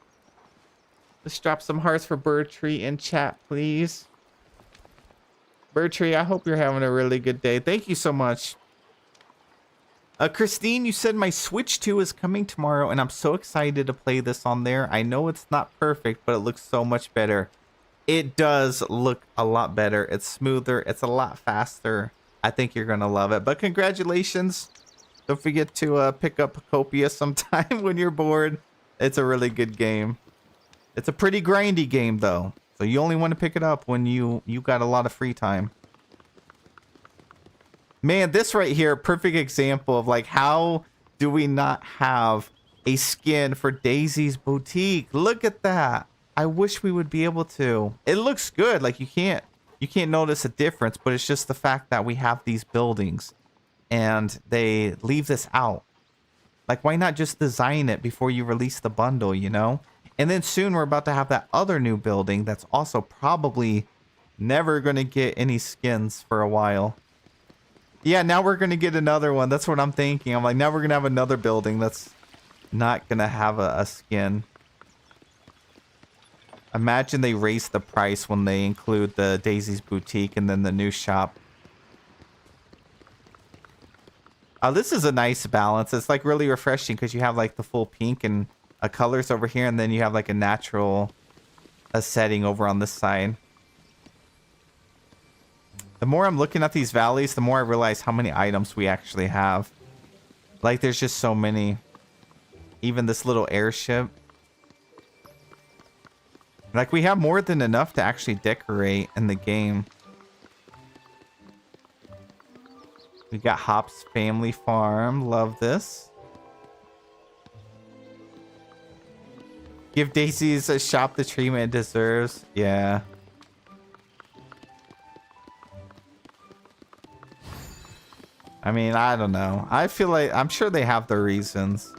Let's drop some hearts for Bertree in chat, please. Bertree, I hope you're having a really good day. Thank you so much. Christine, you said my Switch 2 is coming tomorrow, and I'm so excited to play this on there. I know it's not perfect, but it looks so much better. It does look a lot better. It's smoother. It's a lot faster. I think you're going to love it. But congratulations. Don't forget to pick up Copia sometime when you're bored. It's a really good game. It's a pretty grindy game, though. So you only want to pick it up when you got a lot of free time. Man, this right here, perfect example of like, how do we not have a skin for Daisy's Boutique? Look at that. I wish we would be able to. It looks good. Like you can't notice a difference, but it's just the fact that we have these buildings and they leave this out. Like, why not just design it before you release the bundle, you know? And then soon we're about to have that other new building that's also probably never going to get any skins for a while. Yeah, now we're going to get another one. That's what I'm thinking. I'm like, now we're going to have another building that's not going to have a skin. Imagine they raise the price when they include the Daisy's Boutique and then the new shop. This is a nice balance. It's like really refreshing because you have like the full pink and colors over here, and then you have like a natural setting over on this side. The more I'm looking at these valleys, the more I realize how many items we actually have. Like there's just so many. Even this little airship. Like we have more than enough to actually decorate in the game. We got Hop's Family Farm. Love this. Give Daisy's a shop the treatment it deserves. Yeah. I mean, I don't know. I feel like I'm sure they have their reasons.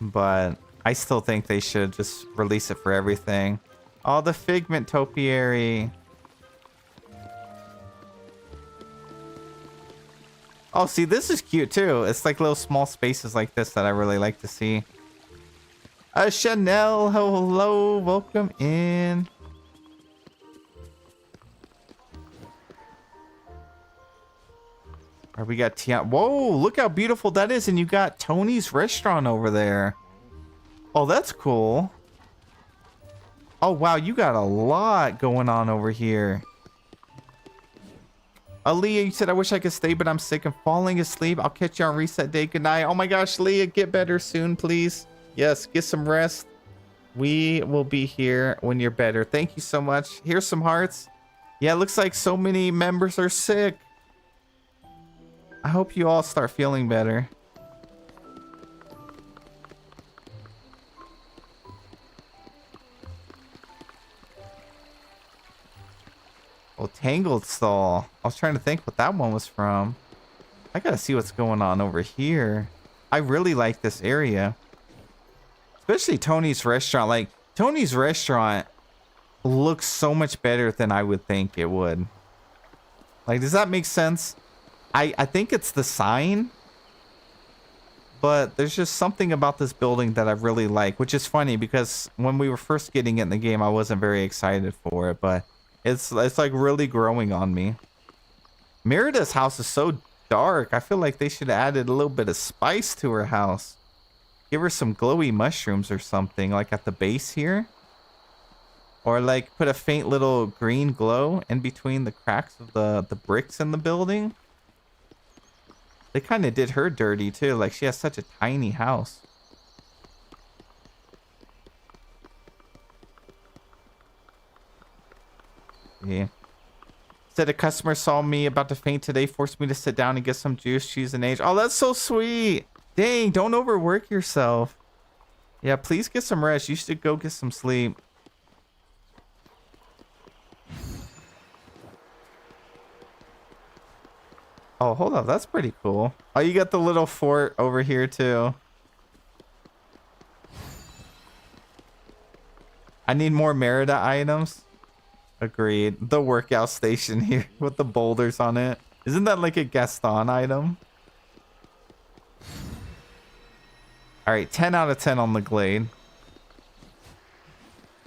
But I still think they should just release it for everything. Oh, the Figment Topiary. Oh, see, this is cute too. It's like little small spaces like this that I really like to see. Chanel, hello, welcome in. All right, we got Tiana. Whoa, look how beautiful that is. And you got Tony's restaurant over there. Oh, that's cool. Oh, wow, you got a lot going on over here. Aaliyah, you said, I wish I could stay, but I'm sick and falling asleep. I'll catch you on reset day. Good night. Oh my gosh, Leah, get better soon, please. Yes, get some rest. We will be here when you're better. Thank you so much. Here's some hearts. Yeah, it looks like so many members are sick. I hope you all start feeling better. Oh, Tangled Stall. I was trying to think what that one was from. I gotta see what's going on over here. I really like this area. Especially Tony's restaurant. Like, Tony's restaurant looks so much better than I would think it would. Like, does that make sense? I think it's the sign. But there's just something about this building that I really like. Which is funny because when we were first getting it in the game, I wasn't very excited for it. But it's like really growing on me. Merida's house is so dark. I feel like they should have added a little bit of spice to her house. Give her some glowy mushrooms or something, like at the base here. Or like put a faint little green glow in between the cracks of the bricks in the building. They kind of did her dirty too. Like she has such a tiny house. Yeah. Said a customer saw me about to faint today, forced me to sit down and get some juice, cheese, and eggs. Oh, that's so sweet. Dang, don't overwork yourself. Yeah, please get some rest. You should go get some sleep. Oh, hold up. That's pretty cool. Oh, you got the little fort over here too. I need more Merida items. Agreed. The workout station here with the boulders on it. Isn't that like a Gaston item? All right, 10 out of 10 on the Glade.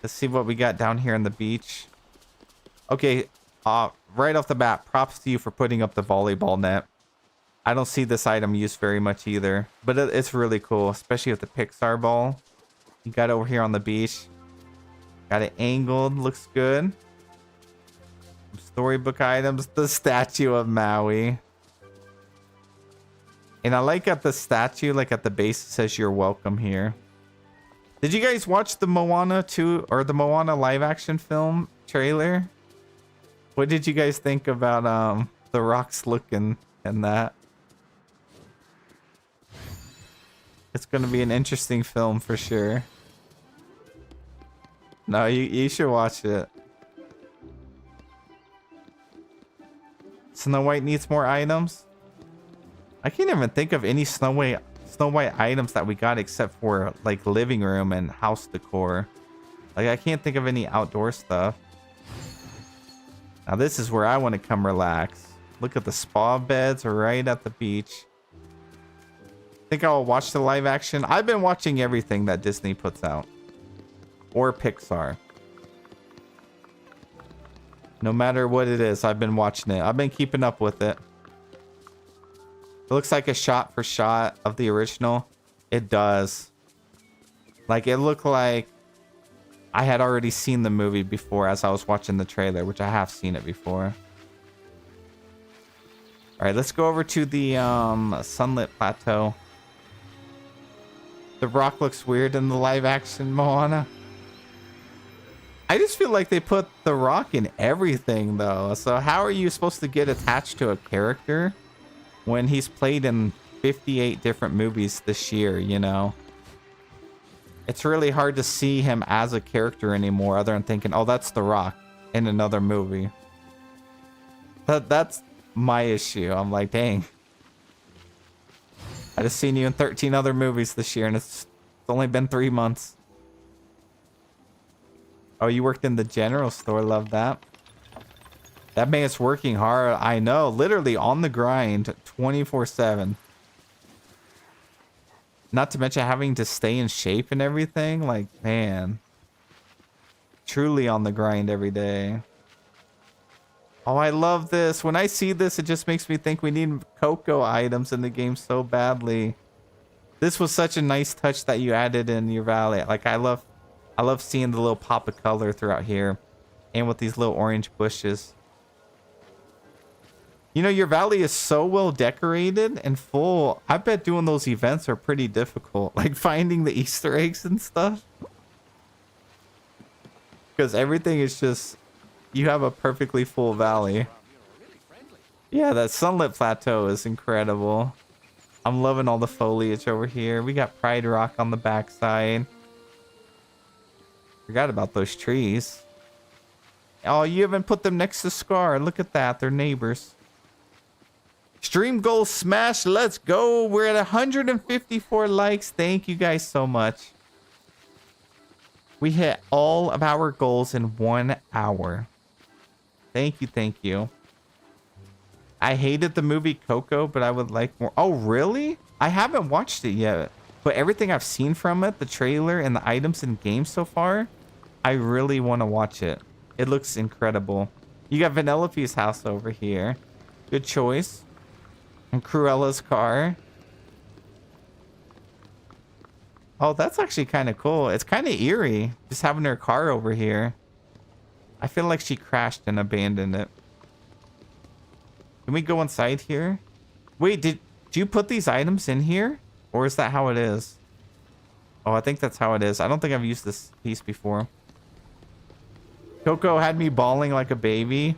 Let's see what we got down here on the beach. Okay, right off the bat, props to you for putting up the volleyball net. I don't see this item used very much either, but it's really cool, especially with the Pixar ball. You got it over here on the beach. Got it angled, looks good. Some storybook items, the statue of Maui. And I like at the statue, like at the base, it says you're welcome here. Did you guys watch the Moana 2 or the Moana live action film trailer? What did you guys think about the rocks looking and that? It's going to be an interesting film for sure. No, you should watch it. Snow White needs more items. I can't even think of any Snow White items that we got except for like living room and house decor. Like I can't think of any outdoor stuff. Now this is where I want to come relax. Look at the spa beds right at the beach. Think I'll watch the live action. I've been watching everything that Disney puts out. Or Pixar. No matter what it is, I've been watching it. I've been keeping up with it. It looks like a shot for shot of the original. It does. Like it looked like I had already seen the movie before as I was watching the trailer, which I have seen it before. All right, let's go over to the sunlit plateau. The rock looks weird in the live action Moana. I just feel like they put the rock in everything though. So how are you supposed to get attached to a character when he's played in 58 different movies this year, you know? It's really hard to see him as a character anymore other than thinking, oh, that's The Rock in another movie. That's my issue. I'm like, dang. I just seen you in 13 other movies this year and it's only been 3 months. Oh, you worked in the general store. Love that. That man's working hard. I know. Literally on the grind 24/7. Not to mention having to stay in shape and everything. Like, man. Truly on the grind every day. Oh, I love this. When I see this, it just makes me think we need Coco items in the game so badly. This was such a nice touch that you added in your valley. Like, I love seeing the little pop of color throughout here. And with these little orange bushes. You know, your valley is so well decorated and full. I bet doing those events are pretty difficult. Like finding the Easter eggs and stuff. Because everything is just... You have a perfectly full valley. Yeah, that sunlit plateau is incredible. I'm loving all the foliage over here. We got Pride Rock on the backside. Forgot about those trees. Oh, you haven't put them next to Scar. Look at that. They're neighbors. Stream goal smash. Let's go. We're at 154 likes. Thank you guys so much. We hit all of our goals in 1 hour. Thank you. Thank you. I hated the movie Coco, but I would like more. Oh, really? I haven't watched it yet. But everything I've seen from it, the trailer and the items in game so far, I really want to watch it. It looks incredible. You got Vanellope's house over here. Good choice. And Cruella's car. Oh, that's actually kind of cool. It's kind of eerie just having her car over here. I feel like she crashed and abandoned it. Can we go inside here? Wait, did you put these items in here? Or is that how it is? Oh, I think that's how it is. I don't think I've used this piece before. Coco had me bawling like a baby.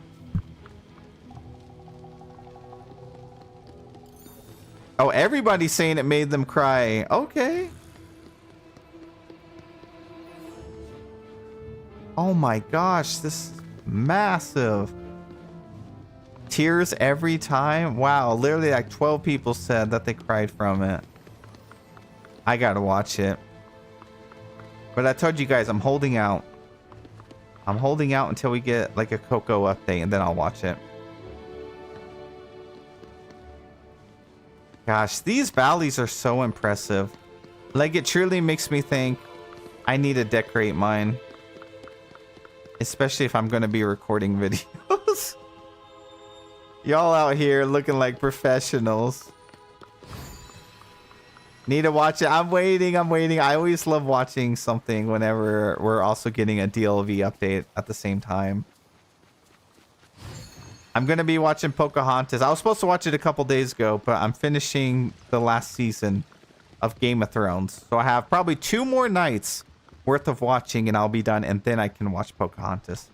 Oh, everybody's saying it made them cry. Okay. Oh my gosh, this is massive. Tears every time. Wow, literally like 12 people said that they cried from it. I gotta watch it. But I told you guys, I'm holding out. I'm holding out until we get like a Coco update and then I'll watch it. Gosh, these valleys are so impressive. Like it truly makes me think I need to decorate mine. Especially if I'm going to be recording videos. Y'all out here looking like professionals. Need to watch it. I'm waiting. I always love watching something whenever we're also getting a DLV update at the same time. I'm going to be watching Pocahontas. I was supposed to watch it a couple days ago, but I'm finishing the last season of Game of Thrones. So I have probably 2 more nights worth of watching and I'll be done, and then I can watch Pocahontas.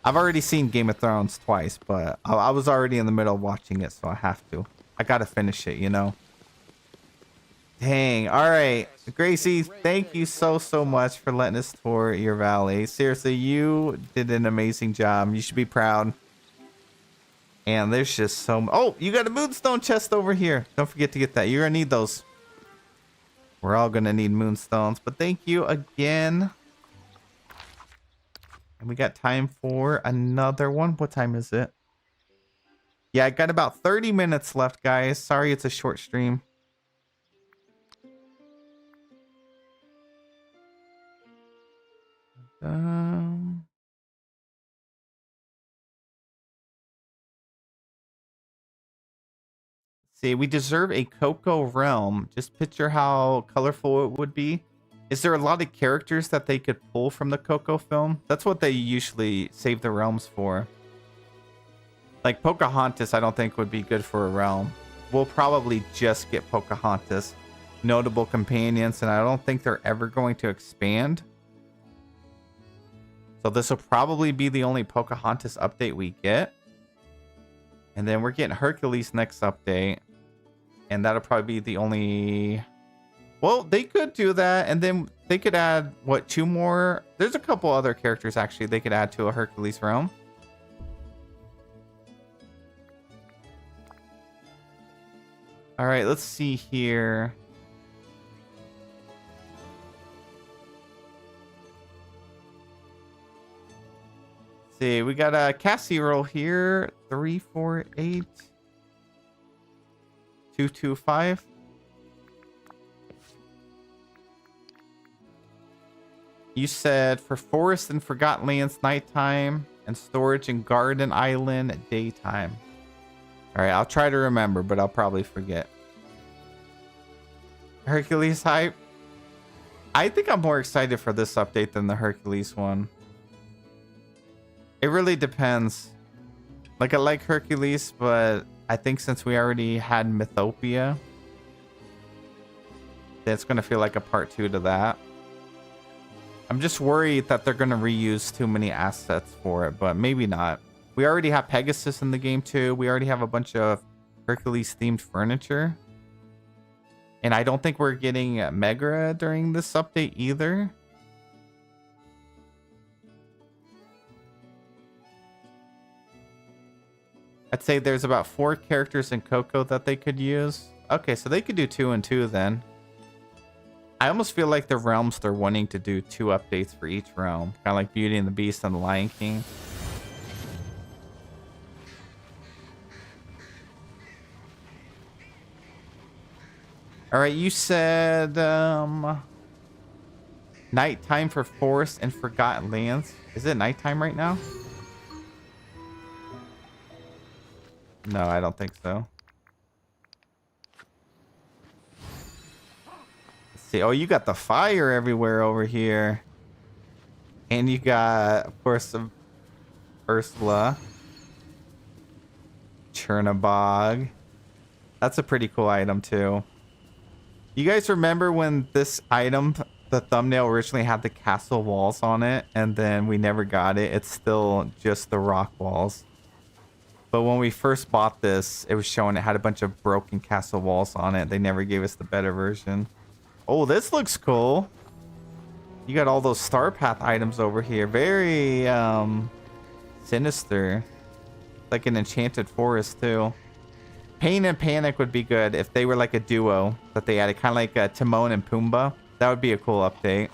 I've already seen Game of Thrones twice, but I was already in the middle of watching it, so I have to. I gotta finish it, you know. Dang. All right. Gracie, thank you so much for letting us tour your valley. Seriously, you did an amazing job. You should be proud. And there's just so much. Oh, you got a moonstone chest over here. Don't forget to get that. You're going to need those. We're all going to need moonstones. But thank you again. And we got time for another one. What time is it? Yeah, I got about 30 minutes left, guys. Sorry it's a short stream. See, we deserve a Cocoa realm. Just picture how colorful it would be. Is there a lot of characters that they could pull from the Cocoa film? That's what they usually save the realms for. Like Pocahontas, I don't think would be good for a realm. We'll probably just get Pocahontas. Notable companions, and I don't think they're ever going to expand. So this will probably be the only Pocahontas update we get. And then we're getting Hercules next update. And that'll probably be the only... Well, they could do that. And then they could add, what, 2 more? There's a couple other characters, actually, they could add to a Hercules realm. All right, let's see here. See, we got a Cassie roll here. 348 225. You said for Forest and Forgotten Lands nighttime and Storage and Garden Island daytime. All right, I'll try to remember, but I'll probably forget. Hercules hype. I think I'm more excited for this update than the Hercules one. It really depends. Like, I like Hercules, but I think since we already had Mythopia, it's going to feel like a part 2 to that. I'm just worried that they're going to reuse too many assets for it, but maybe not. We already have Pegasus in the game too. We already have a bunch of Hercules themed furniture. And I don't think we're getting Megra during this update either. I'd say there's about 4 characters in Coco that they could use. Okay, so they could do 2 and 2 then. I almost feel like the realms they're wanting to do 2 updates for each realm. Kind of like Beauty and the Beast and the Lion King. All right, you said nighttime for Forest and Forgotten Lands. Is it nighttime right now? No, I don't think so. Let's see. Oh, you got the fire everywhere over here. And you got, of course, some Ursula. Chernabog. That's a pretty cool item, too. You guys remember when this item, the thumbnail originally had the castle walls on it, and then we never got it? It's still just the rock walls. But when we first bought this, it was showing it had a bunch of broken castle walls on it. They never gave us the better version. Oh, this looks cool. You got all those Star Path items over here. Very sinister. Like an enchanted forest, too. Pain and Panic would be good if they were like a duo that they added, kind of like Timon and Pumbaa. That would be a cool update.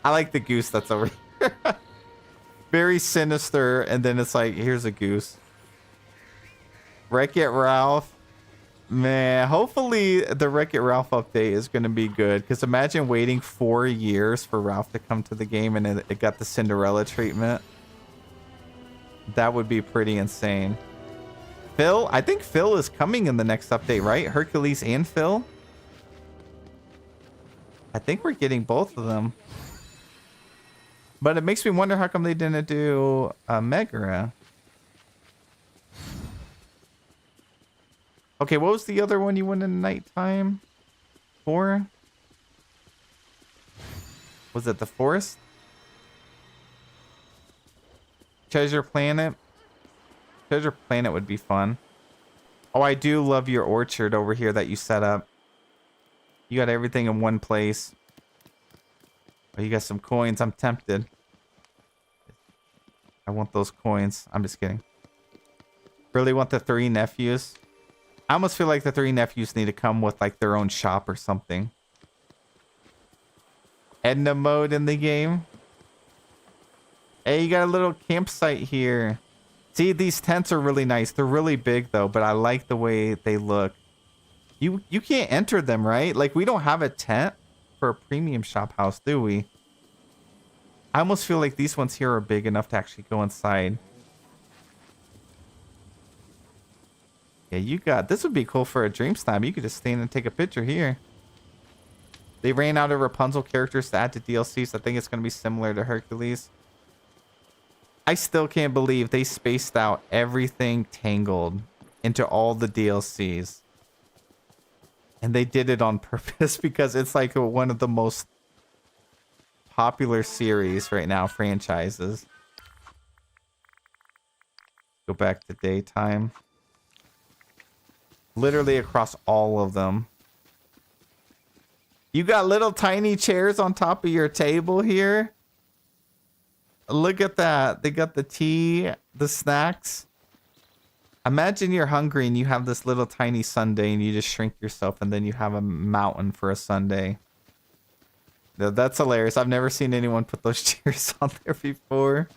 I like the goose that's over here. Very sinister, and then it's like, here's a goose. Wreck-It Ralph. Man, hopefully the Wreck-It Ralph update is going to be good, because imagine waiting 4 years for Ralph to come to the game and it got the Cinderella treatment. That would be pretty insane. Phil, I think Phil is coming in the next update, right? Hercules and Phil? I think we're getting both of them. But it makes me wonder how come they didn't do Megara. Okay, what was the other one you went in nighttime for? Was it the forest? Treasure Planet? Treasure Planet would be fun. Oh, I do love your orchard over here that you set up. You got everything in one place. Oh, you got some coins. I'm tempted. I want those coins. I'm just kidding. Really want the 3 nephews. I almost feel like the 3 nephews need to come with like their own shop or something. Edna mode in the game. Hey, you got a little campsite here. See, these tents are really nice. They're really big though, but I like the way they look. You can't enter them, right? Like, we don't have a tent for a premium shop house, do we? I almost feel like these ones here are big enough to actually go inside. Yeah, you got... This would be cool for a dream snap. You could just stand and take a picture here. They ran out of Rapunzel characters to add to DLCs. I think it's going to be similar to Hercules. I still can't believe they spaced out everything Tangled into all the DLCs. And they did it on purpose because it's like one of the most popular series right now, franchises. Go back to daytime. Literally across all of them. You got little tiny chairs on top of your table here. Look at that. They got the tea, the snacks. Imagine you're hungry and you have this little tiny sundae and you just shrink yourself and then you have a mountain for a sundae. That's hilarious. I've never seen anyone put those chairs on there before.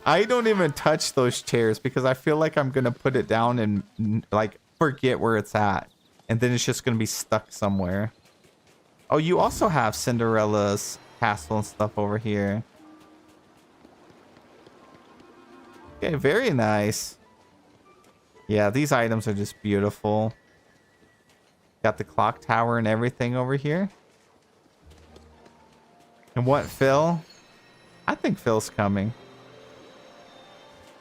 I don't even touch those chairs because I feel like I'm going to put it down and like forget where it's at. And then it's just going to be stuck somewhere. Oh, you also have Cinderella's castle and stuff over here. Okay, very nice. Yeah, these items are just beautiful. Got the clock tower and everything over here. And what, Phil? I think Phil's coming.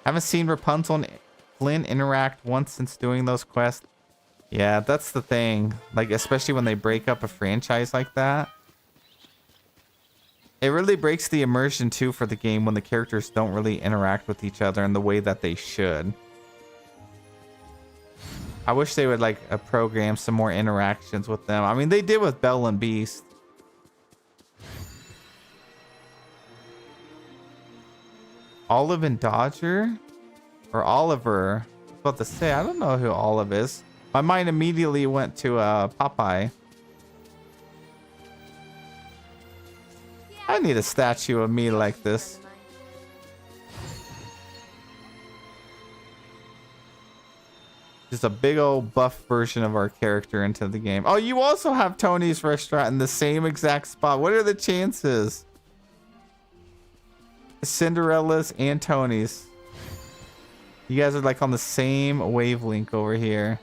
Haven't seen Rapunzel and Flynn interact once since doing those quests. Yeah, that's the thing. Like, especially when they break up a franchise like that. It really breaks the immersion, too, for the game when the characters don't really interact with each other in the way that they should. I wish they would, like, program some more interactions with them. I mean, they did with Belle and Beast. Olive and Dodger? Or Oliver? I was about to say, I don't know who Olive is. My mind immediately went to Popeye. I need a statue of me like this. Just a big old buff version of our character into the game. Oh, you also have Tony's restaurant in the same exact spot. What are the chances? Cinderella's and Tony's. You guys are like on the same wavelength over here.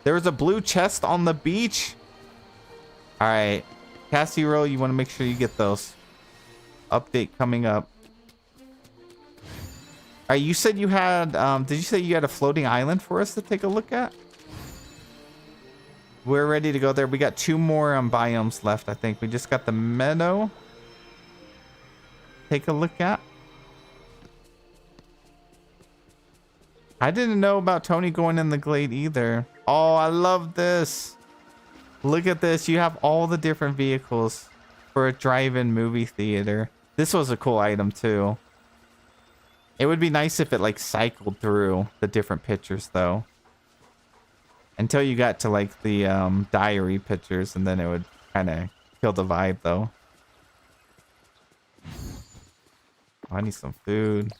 There was a blue chest on the beach. All right. Cassie roll, you want to make sure you get those. Update coming up. All right, you said you had, did you say you had a floating island for us to take a look at? We're ready to go there. We got 2 more biomes left, I think. We just got the meadow. Take a look at. I didn't know about Tony going in the glade either. Oh, I love this. Look at this. You have all the different vehicles for a drive-in movie theater. This was a cool item too. It would be nice if it like cycled through the different pictures though. Until you got to like the diary pictures and then it would kind of kill the vibe though. Oh, I need some food.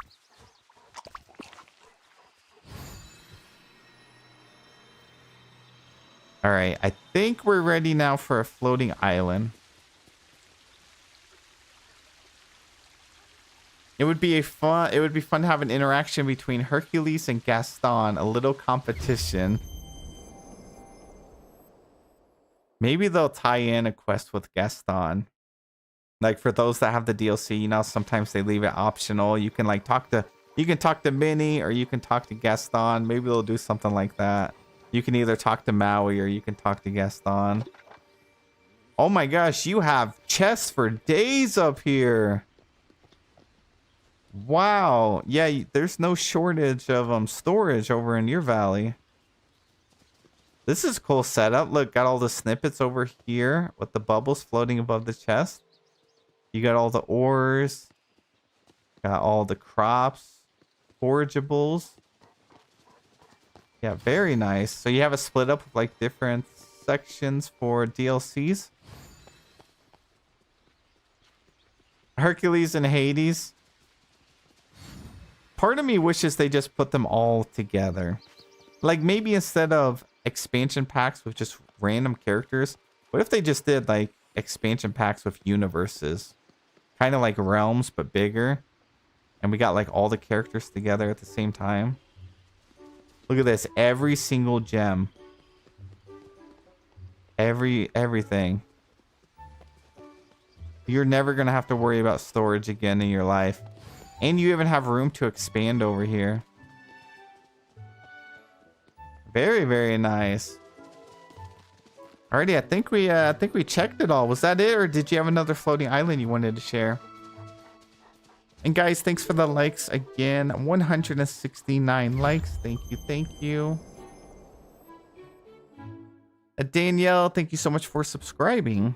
All right, I think we're ready now for a floating island. It would be fun to have an interaction between Hercules and Gaston, a little competition. Maybe they'll tie in a quest with Gaston. Like for those that have the DLC, you know, sometimes they leave it optional. You can like talk to Minnie or you can talk to Gaston. Maybe they'll do something like that. You can either talk to Maui or you can talk to Gaston. Oh my gosh, you have chests for days up here. Wow. Yeah, there's no shortage of storage over in your valley. This is cool setup. Look, got all the snippets over here with the bubbles floating above the chest. You got all the ores. Got all the crops. Forageables. Yeah, very nice. So you have it split up with like different sections for DLCs. Hercules and Hades. Part of me wishes they just put them all together. Like maybe instead of expansion packs with just random characters, what if they just did like expansion packs with universes? Kind of like realms, but bigger. And we got like all the characters together at the same time. Look at this. Every single gem. Everything. You're never going to have to worry about storage again in your life. And you even have room to expand over here. Very, very nice. Alrighty, I think we checked it all. Was that it, or did you have another floating island you wanted to share? And guys, thanks for the likes again. 169 likes. Thank you, thank you. Danielle, thank you so much for subscribing.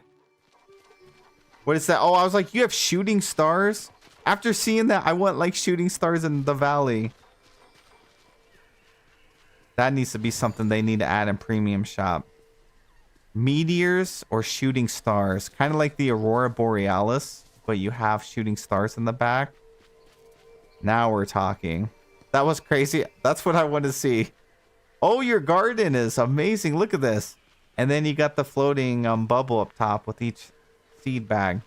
What is that? Oh, I was like, you have shooting stars? After seeing that, I want like shooting stars in the valley. That needs to be something they need to add in premium shop. Meteors or shooting stars. Kind of like the Aurora Borealis, but you have shooting stars in the back. Now we're talking. That was crazy. That's what I want to see. Oh, your garden is amazing. Look at this. And then you got the floating bubble up top with each seed bag.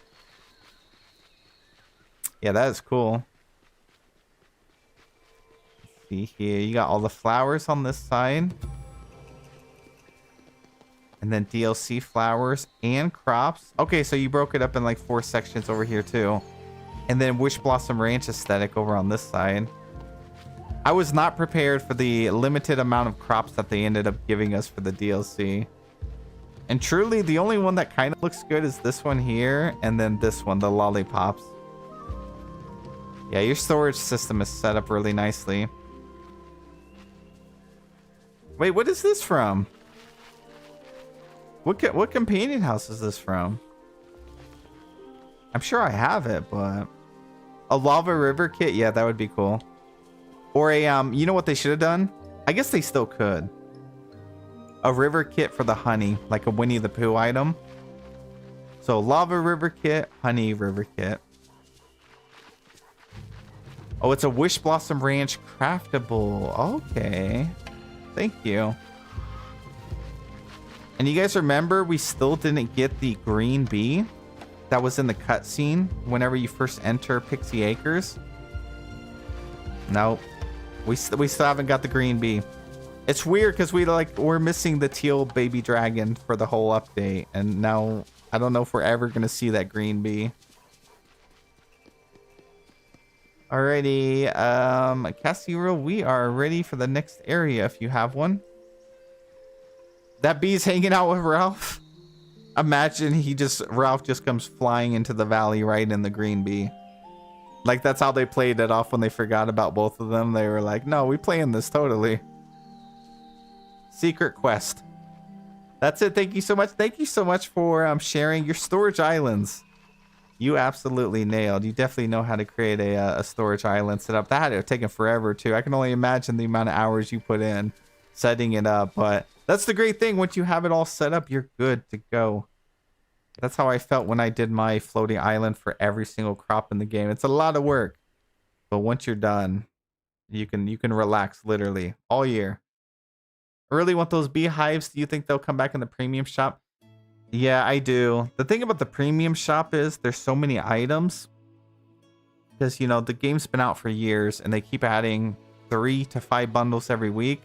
Yeah, that is cool. Let's see here. You got all the flowers on this side. And then DLC flowers and crops. Okay, so you broke it up in like 4 sections over here too. And then Wish Blossom Ranch aesthetic over on this side. I was not prepared for the limited amount of crops that they ended up giving us for the DLC. And truly, the only one that kind of looks good is this one here. And then this one, the lollipops. Yeah, your storage system is set up really nicely. Wait, what is this from? What companion house is this from? I'm sure I have it, but... A lava river kit? Yeah, that would be cool. Or a, you know what they should have done? I guess they still could. A river kit for the honey, like a Winnie the Pooh item. So lava river kit, honey river kit. Oh, it's a Wish Blossom Ranch craftable. Okay. Thank you. And you guys remember we still didn't get the green bee that was in the cutscene whenever you first enter Pixie Acres? Nope. We still haven't got the green bee. It's weird because we're missing the teal baby dragon for the whole update, and now I don't know if we're ever gonna see that green bee. Alrighty, Cassie, we are ready for the next area if you have one. That bee's hanging out with Ralph. Imagine Ralph just comes flying into the valley right in the green bee. Like that's how they played it off when they forgot about both of them. They were like, no, we playing this totally. Secret quest. That's it. Thank you so much. Thank you so much for sharing your storage islands. You absolutely nailed. You definitely know how to create a storage island setup. That had to have taken forever too. I can only imagine the amount of hours you put in setting it up. But that's the great thing. Once you have it all set up, you're good to go. That's how I felt when I did my floating island for every single crop in the game. It's a lot of work, but once you're done, you can relax literally all year. I really want those beehives. Do you think they'll come back in the premium shop? Yeah, I do. The thing about the premium shop is there's so many items because, you know, the game's been out for years and they keep adding 3 to 5 bundles every week.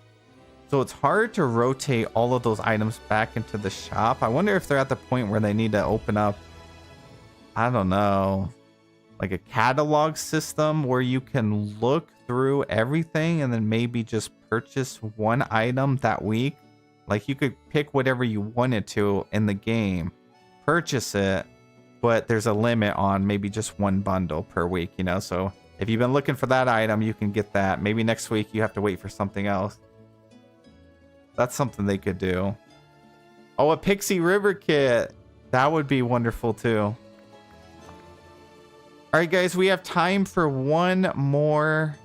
So it's hard to rotate all of those items back into the shop. I wonder if they're at the point where they need to open up, I don't know, like a catalog system where you can look through everything and then maybe just purchase one item that week. Like you could pick whatever you wanted to in the game, purchase it, but there's a limit on maybe just one bundle per week, you know? So if you've been looking for that item, you can get that. Maybe next week you have to wait for something else. That's something they could do. Oh, a Pixie River kit. That would be wonderful too. All right, guys, we have time for one more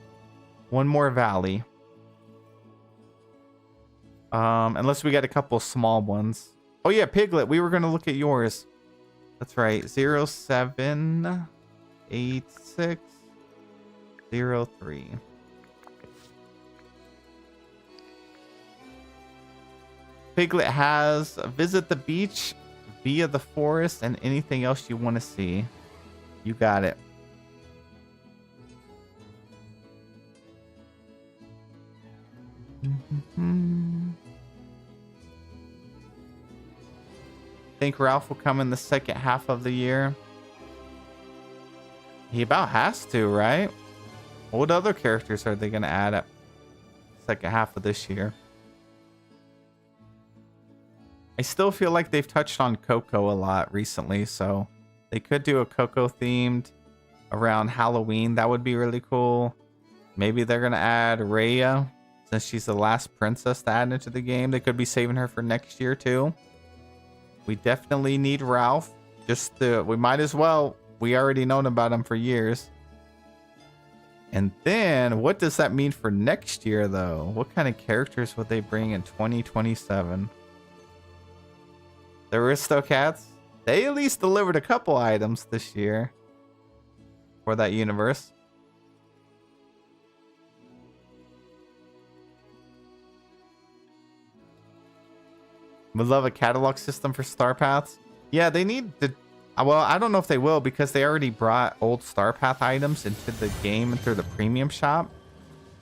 valley. Unless we got a couple small ones. Oh yeah, Piglet, we were gonna look at yours. That's right. 078603. Piglet has visit the beach via the forest and anything else you want to see. You got it. Think Ralph will come in the second half of the year? He about has to, right? What other characters are they going to add at second half of this year? I still feel like they've touched on Coco a lot recently, so they could do a Coco themed around Halloween. That would be really cool. Maybe they're going to add Raya, since she's the last princess to add into the game. They could be saving her for next year too. We definitely need Ralph. We might as well. We already known about him for years. And then what does that mean for next year though? What kind of characters would they bring in 2027? The Aristocats, they at least delivered a couple items this year for that universe. Would love a catalog system for Star Paths. Yeah, they need to. Well, I don't know if they will because they already brought old Star Path items into the game and through the premium shop.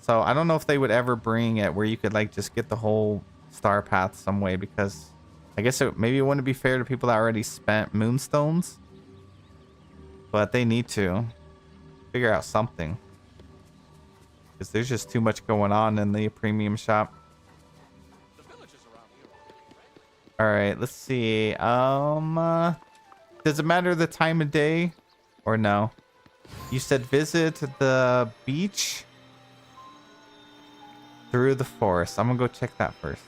So I don't know if they would ever bring it where you could like just get the whole Star Path some way, because I guess maybe it wouldn't be fair to people that already spent Moonstones. But they need to figure out something, because there's just too much going on in the premium shop. All right, let's see. Does it matter the time of day or no? You said visit the beach through the forest. I'm gonna go check that first.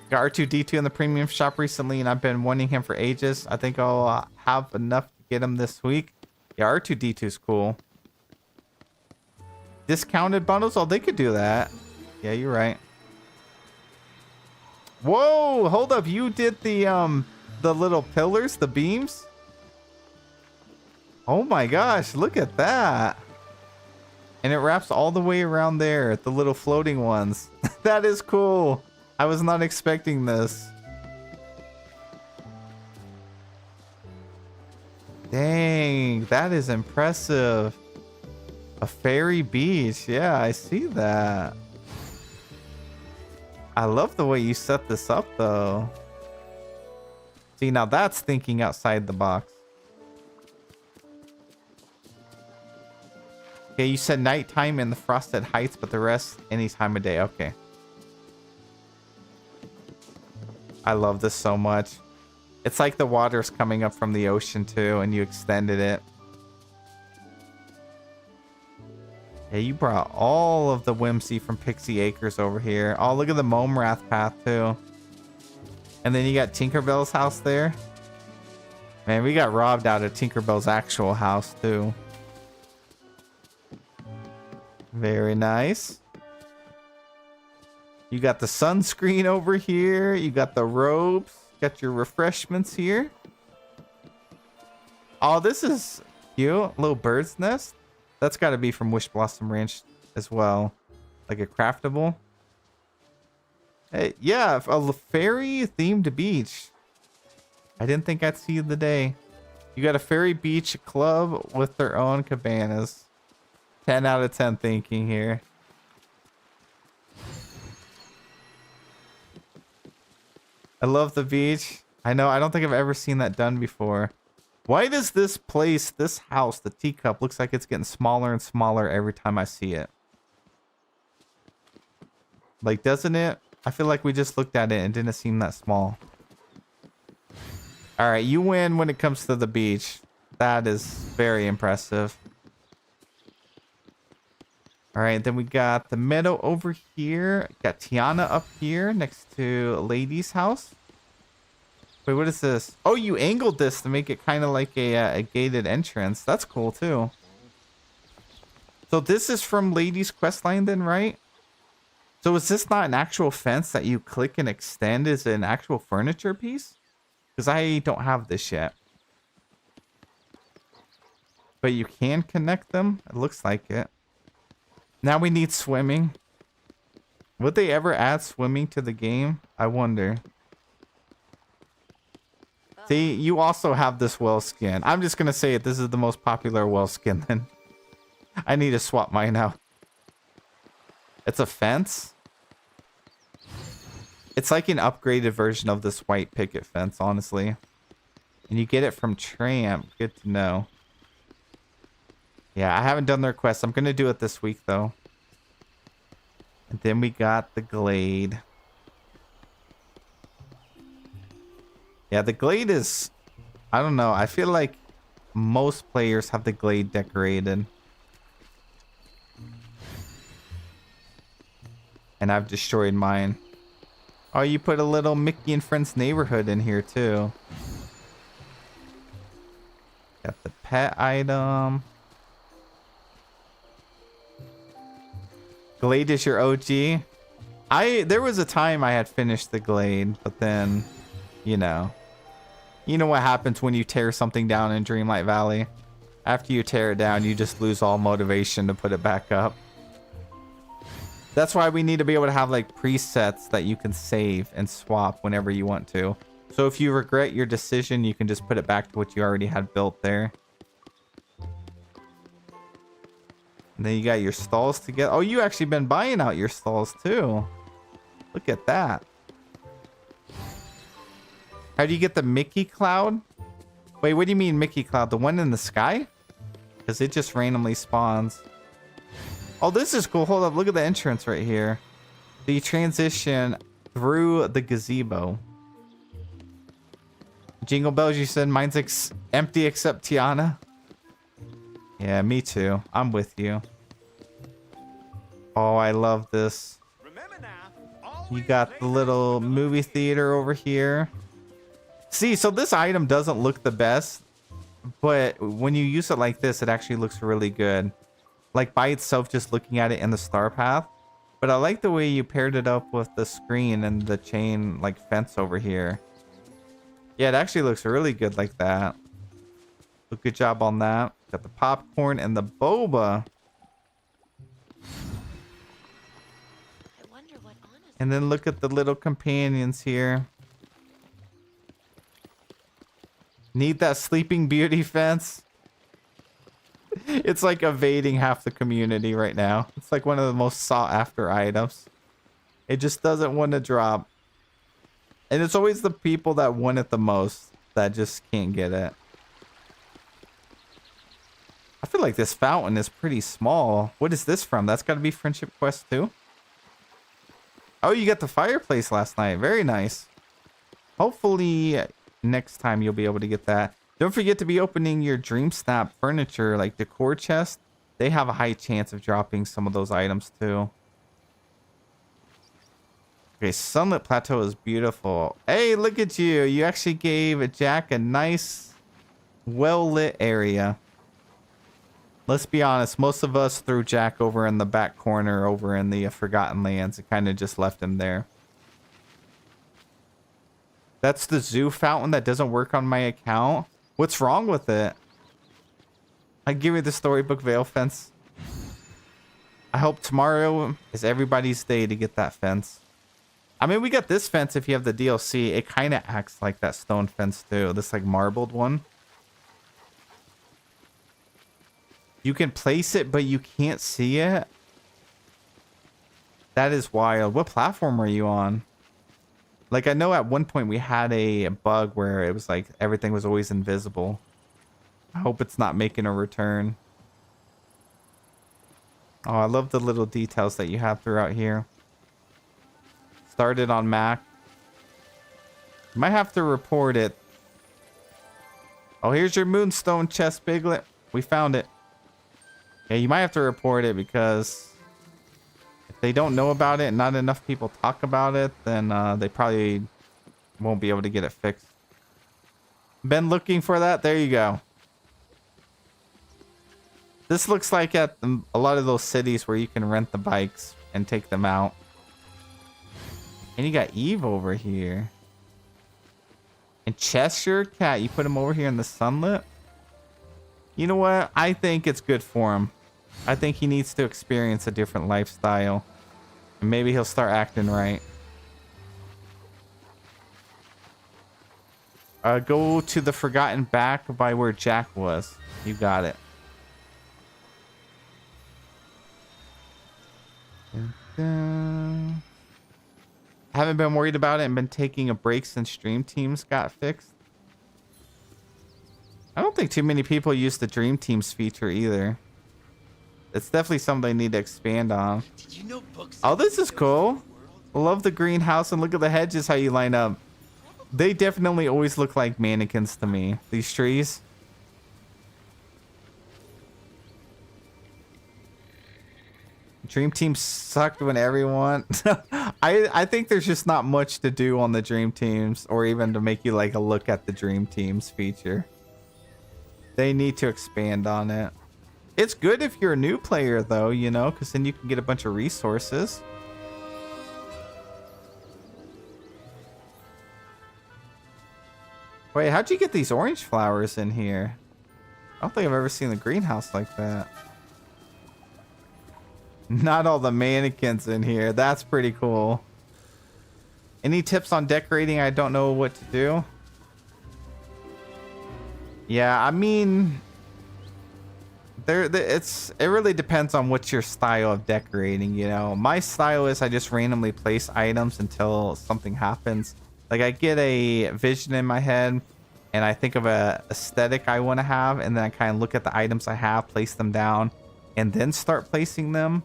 Got R2-D2 in the premium shop recently, and I've been wanting him for ages. I think I'll have enough to get him this week. Yeah, R2-D2 is cool. Discounted bundles? Oh, they could do that. Yeah, you're right. Whoa, hold up. You did the little pillars, the beams? Oh my gosh, look at that. And it wraps all the way around there, the little floating ones. That is cool. I was not expecting this. Dang, that is impressive. A fairy beach. Yeah, I see that. I love the way you set this up, though. See, now that's thinking outside the box. Okay, you said nighttime in the Frosted Heights, but the rest any time of day. Okay. I love this so much. It's like the water's coming up from the ocean, too, and you extended it. Yeah, you brought all of the whimsy from Pixie Acres over here. Oh, look at the Momrath path, too. And then you got Tinkerbell's house there. Man, we got robbed out of Tinkerbell's actual house, too. Very nice. You got the sunscreen over here. You got the robes. Got your refreshments here. Oh, this is cute. Little bird's nest. That's got to be from Wish Blossom Ranch as well. Like a craftable. Hey, yeah, a fairy themed beach. I didn't think I'd see the day. You got a fairy beach club with their own cabanas. 10 out of 10 thinking here. I love the beach. I know, I don't think I've ever seen that done before. Why does this place, this house, the teacup, looks like it's getting smaller and smaller every time I see it? Like, doesn't it? I feel like we just looked at it and didn't seem that small. All right, you win when it comes to the beach. That is very impressive. All right, then we got the meadow over here. Got Tiana up here next to Lady's house. Wait, what is this? Oh, you angled this to make it kind of like a gated entrance. That's cool too. So this is from Lady's questline then, right? So is this not an actual fence that you click and extend? Is it an actual furniture piece? Because I don't have this yet. But you can connect them. It looks like it. Now we need swimming. Would they ever add swimming to the game? I wonder. See, you also have this whale skin. I'm just going to say it. This is the most popular whale skin then. I need to swap mine out. It's a fence. It's like an upgraded version of this white picket fence, honestly. And you get it from Tramp. Good to know. Yeah, I haven't done their quest. I'm going to do it this week, though. And then we got the glade. Yeah, the glade is... I don't know. I feel like most players have the glade decorated. And I've destroyed mine. Oh, you put a little Mickey and Friends neighborhood in here, too. Got the pet item. Glade is your OG. There was a time I had finished the glade, but then, you know what happens when you tear something down in Dreamlight Valley. After you tear it down, you just lose all motivation to put it back up. That's why we need to be able to have like presets that you can save and swap whenever you want to. So if you regret your decision, you can just put it back to what you already had built there. And then you got your stalls together. Oh, you actually been buying out your stalls too. Look at that. How do you get the Mickey cloud? Wait, what do you mean Mickey cloud? The one in the sky? Because it just randomly spawns. Oh, this is cool. Hold up. Look at the entrance right here. So you transition through the gazebo. Jingle bells, you said mine's empty except Tiana. Yeah, me too. I'm with you. Oh, I love this. You got the little movie theater over here. See, so this item doesn't look the best, but when you use it like this, it actually looks really good. Like by itself, just looking at it in the star path. But I like the way you paired it up with the screen and the chain like fence over here. Yeah, it actually looks really good like that. So good job on that. Got the popcorn and the boba. And then look at the little companions here. Need that Sleeping Beauty fence? It's like evading half the community right now. It's like one of the most sought after items. It just doesn't want to drop. And it's always the people that want it the most that just can't get it. I feel like this fountain is pretty small. What is this from? That's got to be Friendship Quest 2. Oh, you got the fireplace last night. Very nice. Hopefully next time you'll be able to get that. Don't forget to be opening your Dream Snap furniture, like decor chest. They have a high chance of dropping some of those items too. Okay, Sunlit Plateau is beautiful. Hey, look at you. You actually gave Jack a nice, well-lit area. Let's be honest. Most of us threw Jack over in the back corner over in the Forgotten Lands. It kind of just left him there. That's the zoo fountain that doesn't work on my account. What's wrong with it? I give you the storybook veil fence. I hope tomorrow is everybody's day to get that fence. I mean, we got this fence if you have the DLC. It kind of acts like that stone fence too. This like marbled one. You can place it, but you can't see it. That is wild. What platform are you on? Like, I know at one point we had a bug where it was like everything was always invisible. I hope it's not making a return. Oh, I love the little details that you have throughout here. Started on Mac. Might have to report it. Oh, here's your moonstone chest, Piglet. We found it. Yeah, you might have to report it because they don't know about it and not enough people talk about it, then they probably won't be able to get it fixed. Been looking for that. There you go. This looks like at a lot of those cities where you can rent the bikes and take them out. And you got Eve over here. And Cheshire Cat, you put him over here in the sunlit. You know what? I think it's good for him. I think he needs to experience a different lifestyle. And maybe he'll start acting right. Go to the forgotten back by where Jack was. You got it. Haven't been worried about it and been taking a break since Dream Teams got fixed. I don't think too many people use the Dream Teams feature either. It's definitely something they need to expand on. Did you know books? Oh, this is cool. Love the greenhouse and look at the hedges, how you line up. They definitely always look like mannequins to me, these trees. Dream Team sucked when everyone... I think there's just not much to do on the Dream Teams or even to make you like a look at the Dream Teams feature. They need to expand on it. It's good if you're a new player though, you know, because then you can get a bunch of resources. Wait, how'd you get these orange flowers in here? I don't think I've ever seen the greenhouse like that. Not all the mannequins in here. That's pretty cool. Any tips on decorating? I don't know what to do. Yeah, I mean, it really depends on what's your style of decorating, you know. My style is I just randomly place items until something happens. Like I get a vision in my head and I think of a aesthetic I want to have, and then I kind of look at the items I have, place them down, and then start placing them.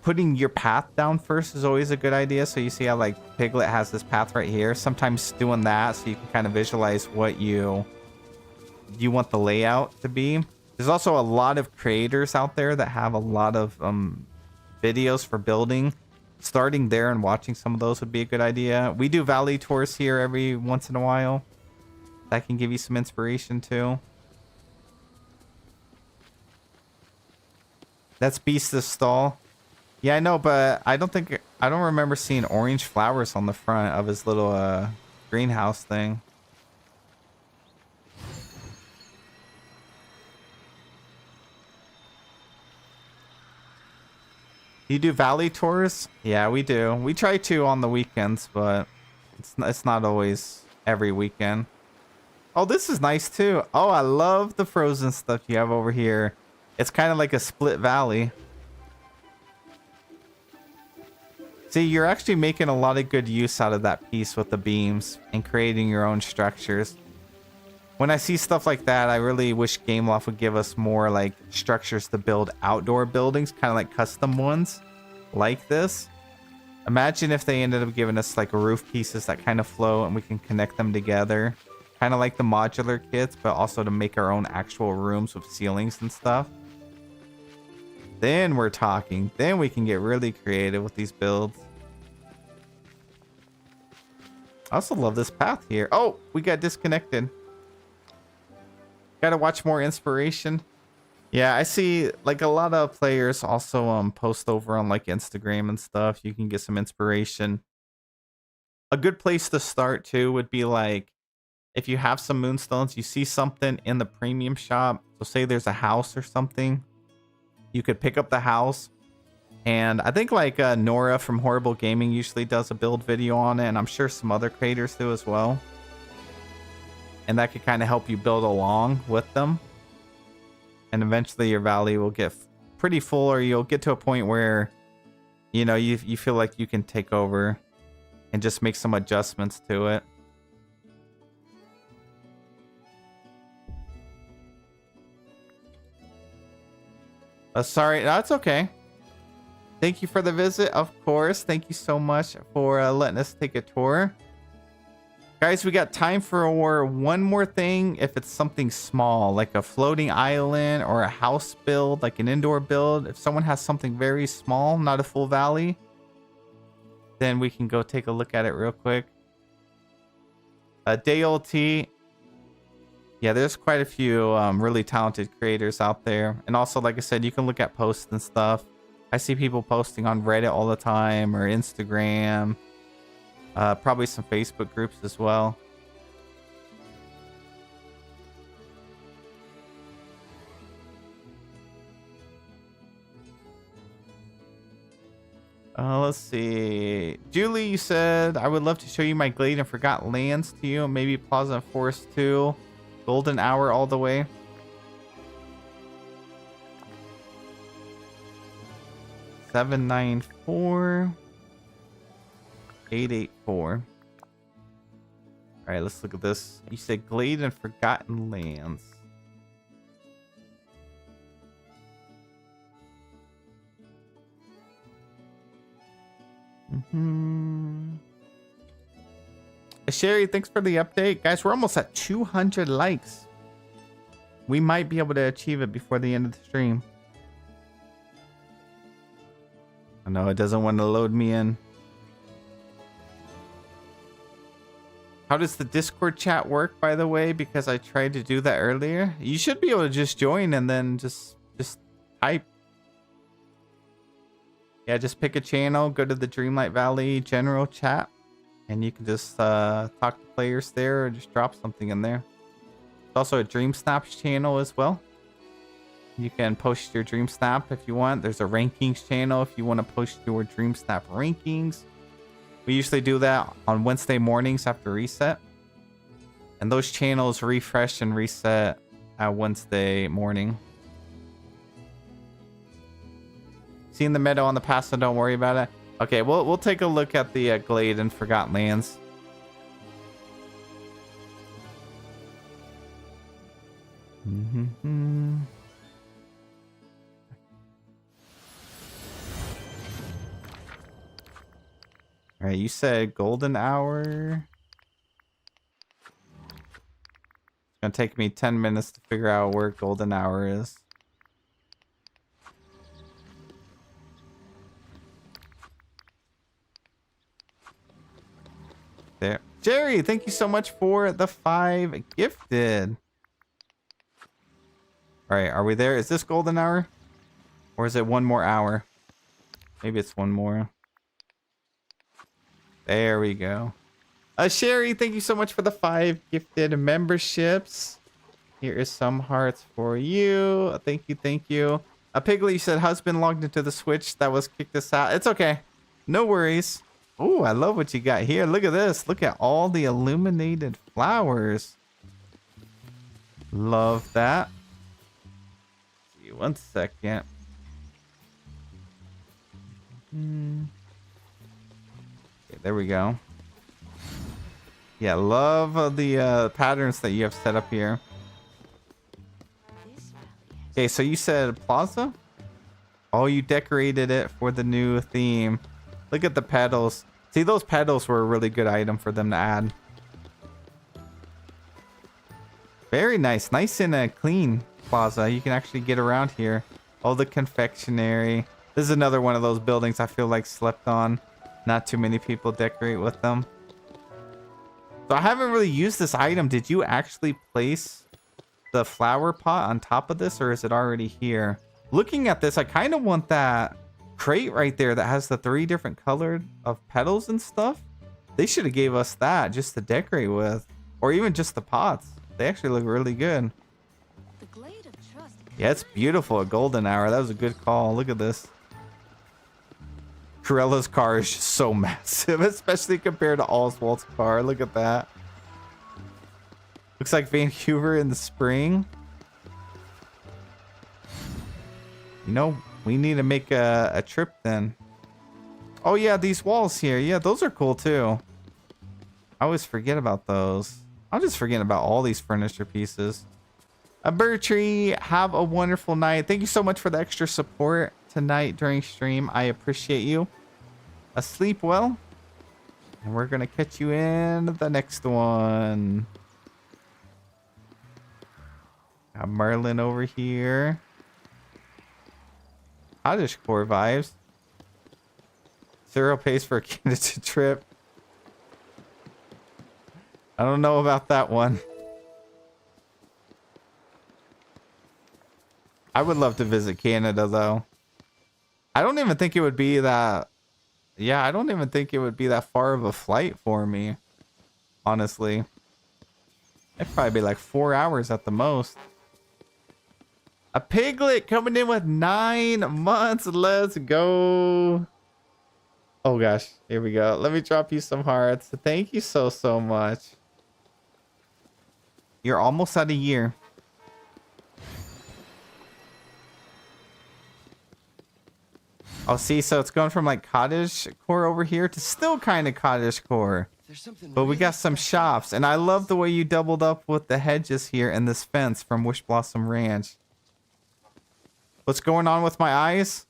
Putting your path down first is always a good idea. So you see how like Piglet has this path right here. Sometimes doing that so you can kind of visualize what you want the layout to be. There's also a lot of creators out there that have a lot of videos for building. Starting there and watching some of those would be a good idea. We do valley tours here every once in a while. That can give you some inspiration too. That's Beast's stall. Yeah, I know, but I don't remember seeing orange flowers on the front of his little greenhouse thing. You do valley tours? Yeah, we do. We try to on the weekends, but it's not always every weekend. Oh, this is nice too. Oh, I love the frozen stuff you have over here. It's kind of like a split valley. See, you're actually making a lot of good use out of that piece with the beams and creating your own structures. When I see stuff like that, I really wish Gameloft would give us more like structures to build outdoor buildings, kind of like custom ones like this. Imagine if they ended up giving us like roof pieces that kind of float and we can connect them together. Kind of like the modular kits, but also to make our own actual rooms with ceilings and stuff. Then we're talking. Then we can get really creative with these builds. I also love this path here. Oh, we got disconnected. Gotta watch more inspiration. Yeah, I see like a lot of players also post over on like Instagram and stuff. You can get some inspiration. A good place to start too would be like if you have some moonstones, you see something in the premium shop. So say there's a house or something. You could pick up the house. And I think like Nora from Horrible Gaming usually does a build video on it. And I'm sure some other creators do as well. And that could kind of help you build along with them. And eventually your valley will get pretty full, or you'll get to a point where, you know, you feel like you can take over and just make some adjustments to it. Sorry, that's okay. Thank you for the visit, of course. Thank you so much for letting us take a tour. Guys, we got time for one more thing. If it's something small, like a floating island or a house build, like an indoor build. If someone has something very small, not a full valley, then we can go take a look at it real quick. Day old T. Yeah, there's quite a few really talented creators out there. And also, like I said, you can look at posts and stuff. I see people posting on Reddit all the time or Instagram. Probably some Facebook groups as well. Let's see. Julie, you said, I would love to show you my Glade and Forgot Lands to you. Maybe Plaza and Forest too. Golden Hour all the way. $794. 884. All right, let's look at this. You said Glade and Forgotten Lands. Sherry, thanks for the update. Guys, we're almost at 200 likes. We might be able to achieve it before the end of the stream. I know it doesn't want to load me in. How does the Discord chat work, by the way? Because I tried to do that earlier. You should be able to just join and then just type. Yeah, just pick a channel, go to the Dreamlight Valley general chat, and you can just talk to players there or just drop something in there. There's also a Dream Snaps channel as well. You can post your Dream Snap if you want. There's a rankings channel if you want to post your Dream Snap rankings. We usually do that on Wednesday mornings after reset. And those channels refresh and reset at Wednesday morning. Seeing the meadow on the pass, so don't worry about it. Okay, we'll take a look at the Glade and Forgotten Lands. All right, you said Golden Hour. It's gonna take me 10 minutes to figure out where Golden Hour is. There. Jerry, thank you so much for the 5 gifted. All right, are we there? Is this Golden Hour? Or is it one more hour? Maybe it's one more. There we go. Sherry, thank you so much for the 5 gifted memberships. Here is some hearts for you. Thank you, thank you. Piglet, you said husband logged into the Switch that was kicked us out. It's okay. No worries. Oh, I love what you got here. Look at this. Look at all the illuminated flowers. Love that. See, one second. Okay, there we go. Yeah, love the patterns that you have set up here. Okay, so you said Plaza? Oh, you decorated it for the new theme. Look at the petals. See, those petals were a really good item for them to add. Very nice. Nice and clean plaza. You can actually get around here. Oh, the confectionery. This is another one of those buildings I feel like slept on. Not too many people decorate with them. So I haven't really used this item. Did you actually place the flower pot on top of this, or is it already here? Looking at this, I kind of want that crate right there that has the 3 different colored of petals and stuff. They should have gave us that just to decorate with, or even just the pots. They actually look really good. Yeah, it's beautiful. A golden hour. That was a good call. Look at this. Corella's car is just so massive, especially compared to Oswald's car. Look at that. Looks like Vancouver in the spring. You know, we need to make a trip then. Oh yeah, these walls here. Yeah, those are cool too. I always forget about those. I'm just forgetting about all these furniture pieces. Bertree, have a wonderful night. Thank you so much for the extra support tonight during stream. I appreciate you. Sleep well. And we're gonna catch you in the next one. Got Merlin over here. Cottage core vibes. Zero pays for a Canada trip. I don't know about that one. I would love to visit Canada though. I don't even think it would be that. Yeah, I don't even think it would be that far of a flight for me. Honestly. It'd probably be like 4 hours at the most. A Piglet coming in with 9 months. Let's go. Oh gosh, here we go. Let me drop you some hearts. Thank you so much. You're almost at a year. Oh, see, so it's going from like cottage core over here to still kind of cottage core. But we got some shops, and I love the way you doubled up with the hedges here and this fence from Wish Blossom Ranch. What's going on with my eyes?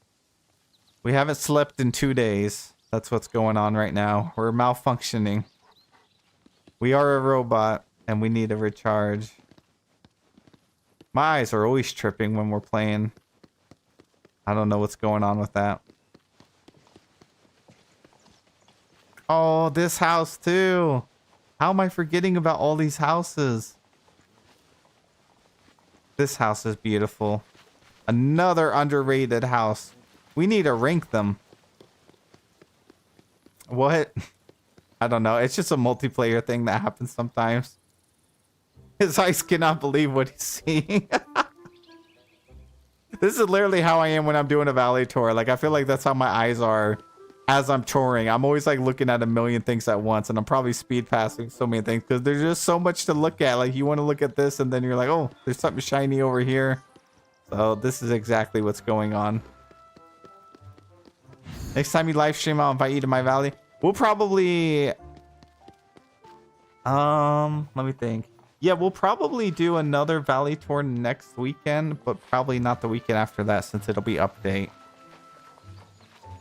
We haven't slept in 2 days. That's what's going on right now. We're malfunctioning. We are a robot, and we need a recharge. My eyes are always tripping when we're playing. I don't know what's going on with that. Oh, this house too. How am I forgetting about all these houses? This house is beautiful. Another underrated house. We need to rank them. What? I don't know. It's just a multiplayer thing that happens sometimes. His eyes cannot believe what he's seeing. This is literally how I am when I'm doing a valley tour. Like, I feel like that's how my eyes are as I'm touring. I'm always like looking at a million things at once, and I'm probably speed passing so many things because there's just so much to look at. Like, you want to look at this, and then you're like, oh, there's something shiny over here. So this is exactly what's going on. Next time you live stream, I'll invite you to my valley. We'll probably... let me think. Yeah, we'll probably do another valley tour next weekend, but probably not the weekend after that since it'll be update.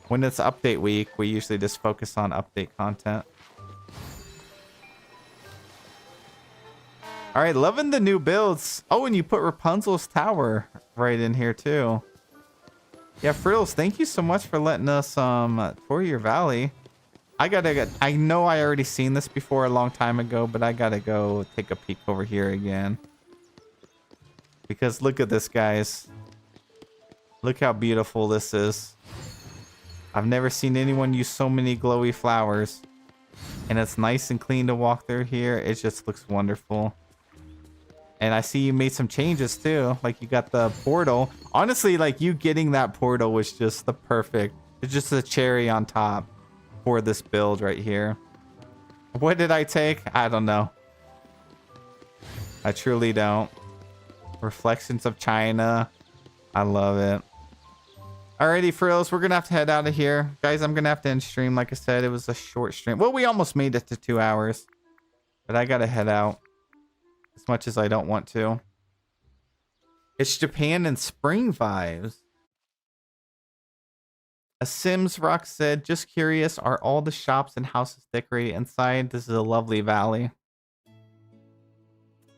When it's update week, we usually just focus on update content. All right, loving the new builds. Oh, and you put Rapunzel's tower right in here too. Yeah, Frills, thank you so much for letting us tour your valley. I know I already seen this before a long time ago, but I gotta go take a peek over here again. Because look at this, guys. Look how beautiful this is. I've never seen anyone use so many glowy flowers. And it's nice and clean to walk through here. It just looks wonderful. And I see you made some changes too. Like you got the portal. Honestly, like you getting that portal was just the perfect. It's just a cherry on top for this build right here. What did I take? I don't know. I truly don't. Reflections of China. I love it. Alrighty, Frills, we're gonna have to head out of here. Guys, I'm gonna have to end stream. Like I said, it was a short stream. Well, we almost made it to 2 hours. But I gotta head out. As much as I don't want to. It's Japan and spring vibes. A Sims Rock said, just curious, are all the shops and houses decorated inside? This is a lovely valley.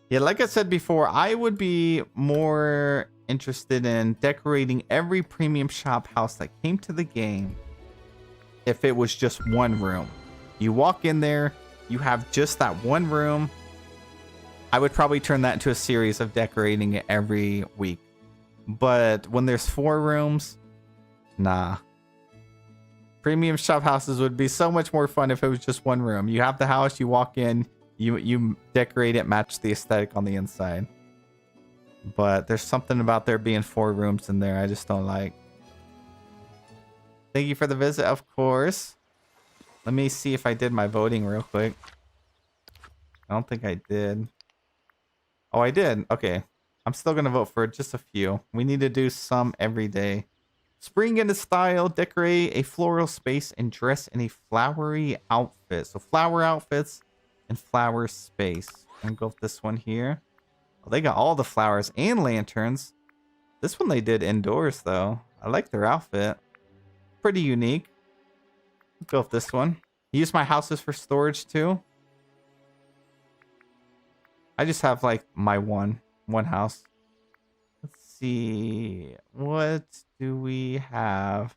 Yeah, like I said before, I would be more interested in decorating every premium shop house that came to the game if it was just one room. You walk in there, you have just that one room. I would probably turn that into a series of decorating it every week. But when there's 4 rooms, nah. Premium shop houses would be so much more fun if it was just one room. You have the house, you walk in, you decorate it, match the aesthetic on the inside. But there's something about there being 4 rooms in there I just don't like. Thank you for the visit, of course. Let me see if I did my voting real quick. I don't think I did. Oh, I did. Okay. I'm still going to vote for just a few. We need to do some every day. Spring into style, decorate a floral space, and dress in a flowery outfit. So flower outfits and flower space. I'm going to go with this one here. Oh, they got all the flowers and lanterns. This one they did indoors, though. I like their outfit. Pretty unique. Go with this one. Use my houses for storage too. I just have like my one house. Let's see. What do we have?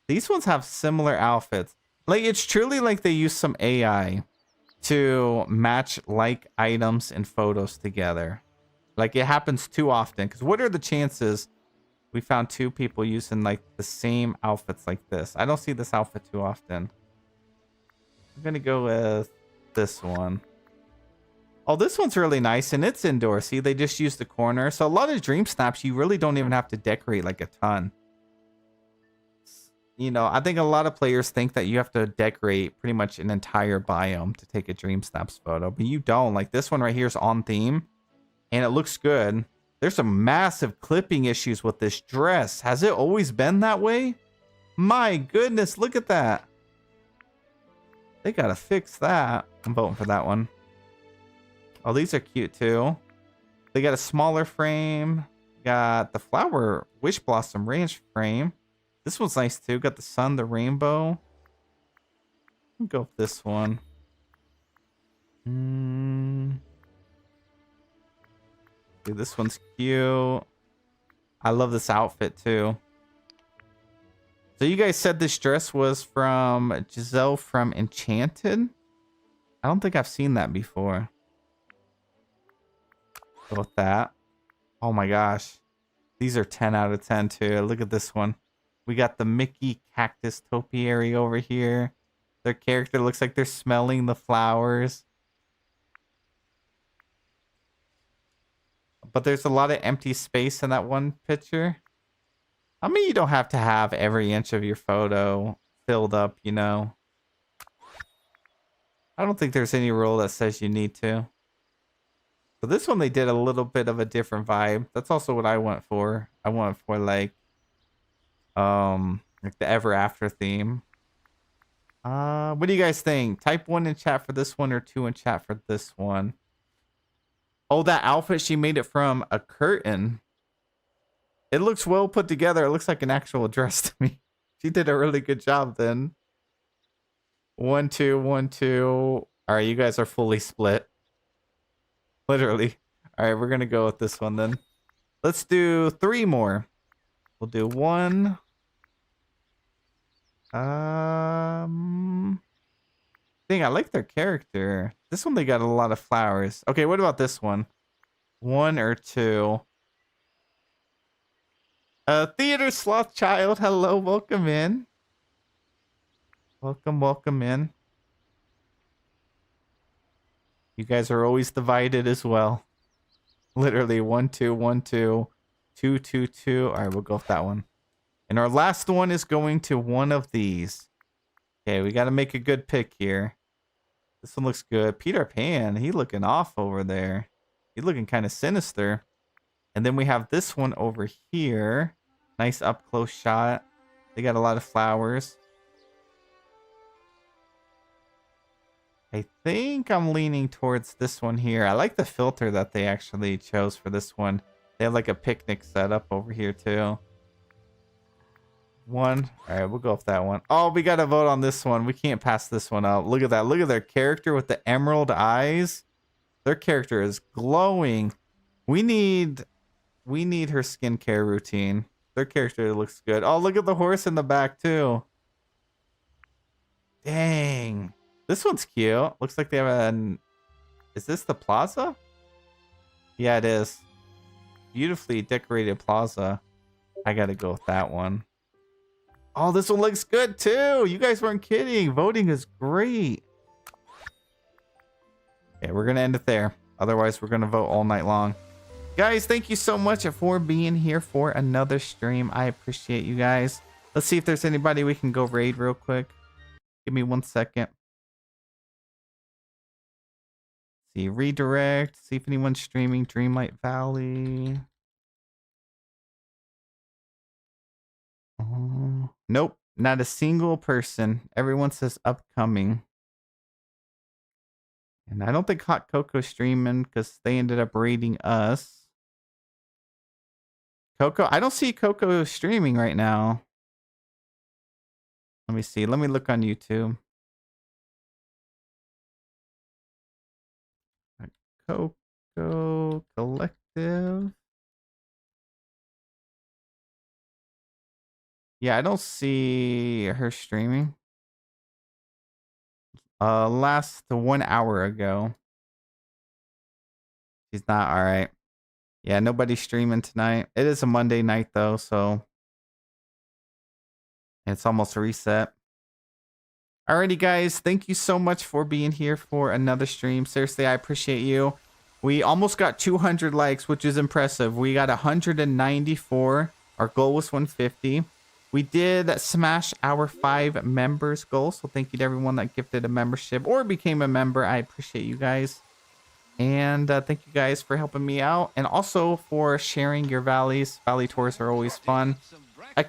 These ones have similar outfits. Like, it's truly like they use some AI to match like items and photos together. Like, it happens too often. Because what are the chances we found two people using like the same outfits like this? I don't see this outfit too often. I'm gonna go with this one. Oh, this one's really nice, and it's indoor. See, they just use the corner. So a lot of dream snaps, you really don't even have to decorate like a ton. You know, I think a lot of players think that you have to decorate pretty much an entire biome to take a dream snaps photo, but you don't. Like, this one right here is on theme, and it looks good. There's some massive clipping issues with this dress. Has it always been that way? My goodness, look at that. They gotta fix that. I'm voting for that one. Oh, these are cute too. They got a smaller frame. Got the flower wish blossom ranch frame. This one's nice too. Got the sun, the rainbow. I'll go with this one. Dude, this one's cute. I love this outfit too. So you guys said this dress was from Giselle from Enchanted? I don't think I've seen that before. Go with that. Oh my gosh. These are 10 out of 10 too. Look at this one. We got the Mickey cactus topiary over here. Their character looks like they're smelling the flowers. But there's a lot of empty space in that one picture. I mean, you don't have to have every inch of your photo filled up, you know. I don't think there's any rule that says you need to. So this one, they did a little bit of a different vibe. That's also what I went for. I went for like the ever after theme. What do you guys think? Type 1 in chat for this one or 2 in chat for this one. Oh, that outfit, she made it from a curtain. It looks well put together. It looks like an actual dress to me. She did a really good job then. 1, 2, 1, 2. All right, you guys are fully split. Literally. All right, we're going to go with this one then. Let's do 3 more. We'll do 1. Dang, I like their character. This one, they got a lot of flowers. Okay, what about this one? 1 or 2? Theater Sloth Child, hello, welcome in. Welcome in. You guys are always divided as well. Literally 1, 2, 1, 2, 2, 2, 2. All right, we'll go with that one. And our last one is going to one of these. Okay, we got to make a good pick here. This one looks good. Peter Pan, he looking off over there. He's looking kind of sinister. And then we have this one over here. Nice up close shot. They got a lot of flowers. I think I'm leaning towards this one here. I like the filter that they actually chose for this one. They have like a picnic setup over here too. 1. All right, we'll go with that one. Oh, we got to vote on this one. We can't pass this one up. Look at that. Look at their character with the emerald eyes. Their character is glowing. We need her skincare routine. Their character looks good. Oh, look at the horse in the back too. Dang. This one's cute. Looks like they have an... Is this the plaza? Yeah, it is. Beautifully decorated plaza. I gotta go with that one. Oh, this one looks good too. You guys weren't kidding. Voting is great. Okay, we're gonna end it there. Otherwise, we're gonna vote all night long. Guys, thank you so much for being here for another stream. I appreciate you guys. Let's see if there's anybody we can go raid real quick. Give me 1 second. See, redirect. See if anyone's streaming Dreamlight Valley. Nope, not a single person. Everyone says upcoming. And I don't think Hot Coco's streaming because they ended up raiding us. Coco, I don't see Coco streaming right now. Let me see. Let me look on YouTube. Coco Collective. Yeah, I don't see her streaming. Last 1 hour ago. She's not all right. Yeah, nobody's streaming tonight. It is a Monday night though, so it's almost a reset. Alrighty, guys. Thank you so much for being here for another stream. Seriously, I appreciate you. We almost got 200 likes, which is impressive. We got 194. Our goal was 150. We did smash our 5 members goal. So thank you to everyone that gifted a membership or became a member. I appreciate you guys. And thank you guys for helping me out. And also for sharing your valleys. Valley tours are always fun.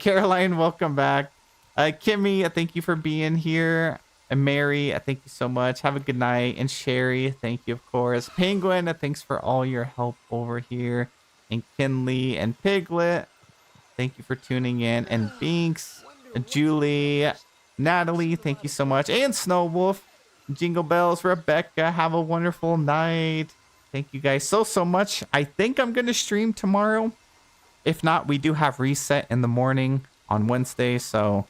Caroline, welcome back. Kimmy, thank you for being here. And Mary, thank you so much. Have a good night. And Sherry, thank you, of course. Penguin, thanks for all your help over here. And Kinley and Piglet, thank you for tuning in. And Binks, Julie, Natalie, thank you so much. And Snowwolf, Jingle Bells, Rebecca, have a wonderful night. Thank you guys so much. I think I'm going to stream tomorrow. If not, we do have reset in the morning on Wednesday, so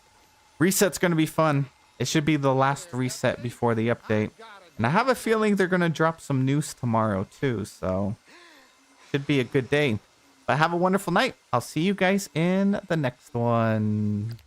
reset's going to be fun. It should be the last reset before the update. And I have a feeling they're going to drop some news tomorrow too, so should be a good day. But have a wonderful night. I'll see you guys in the next one.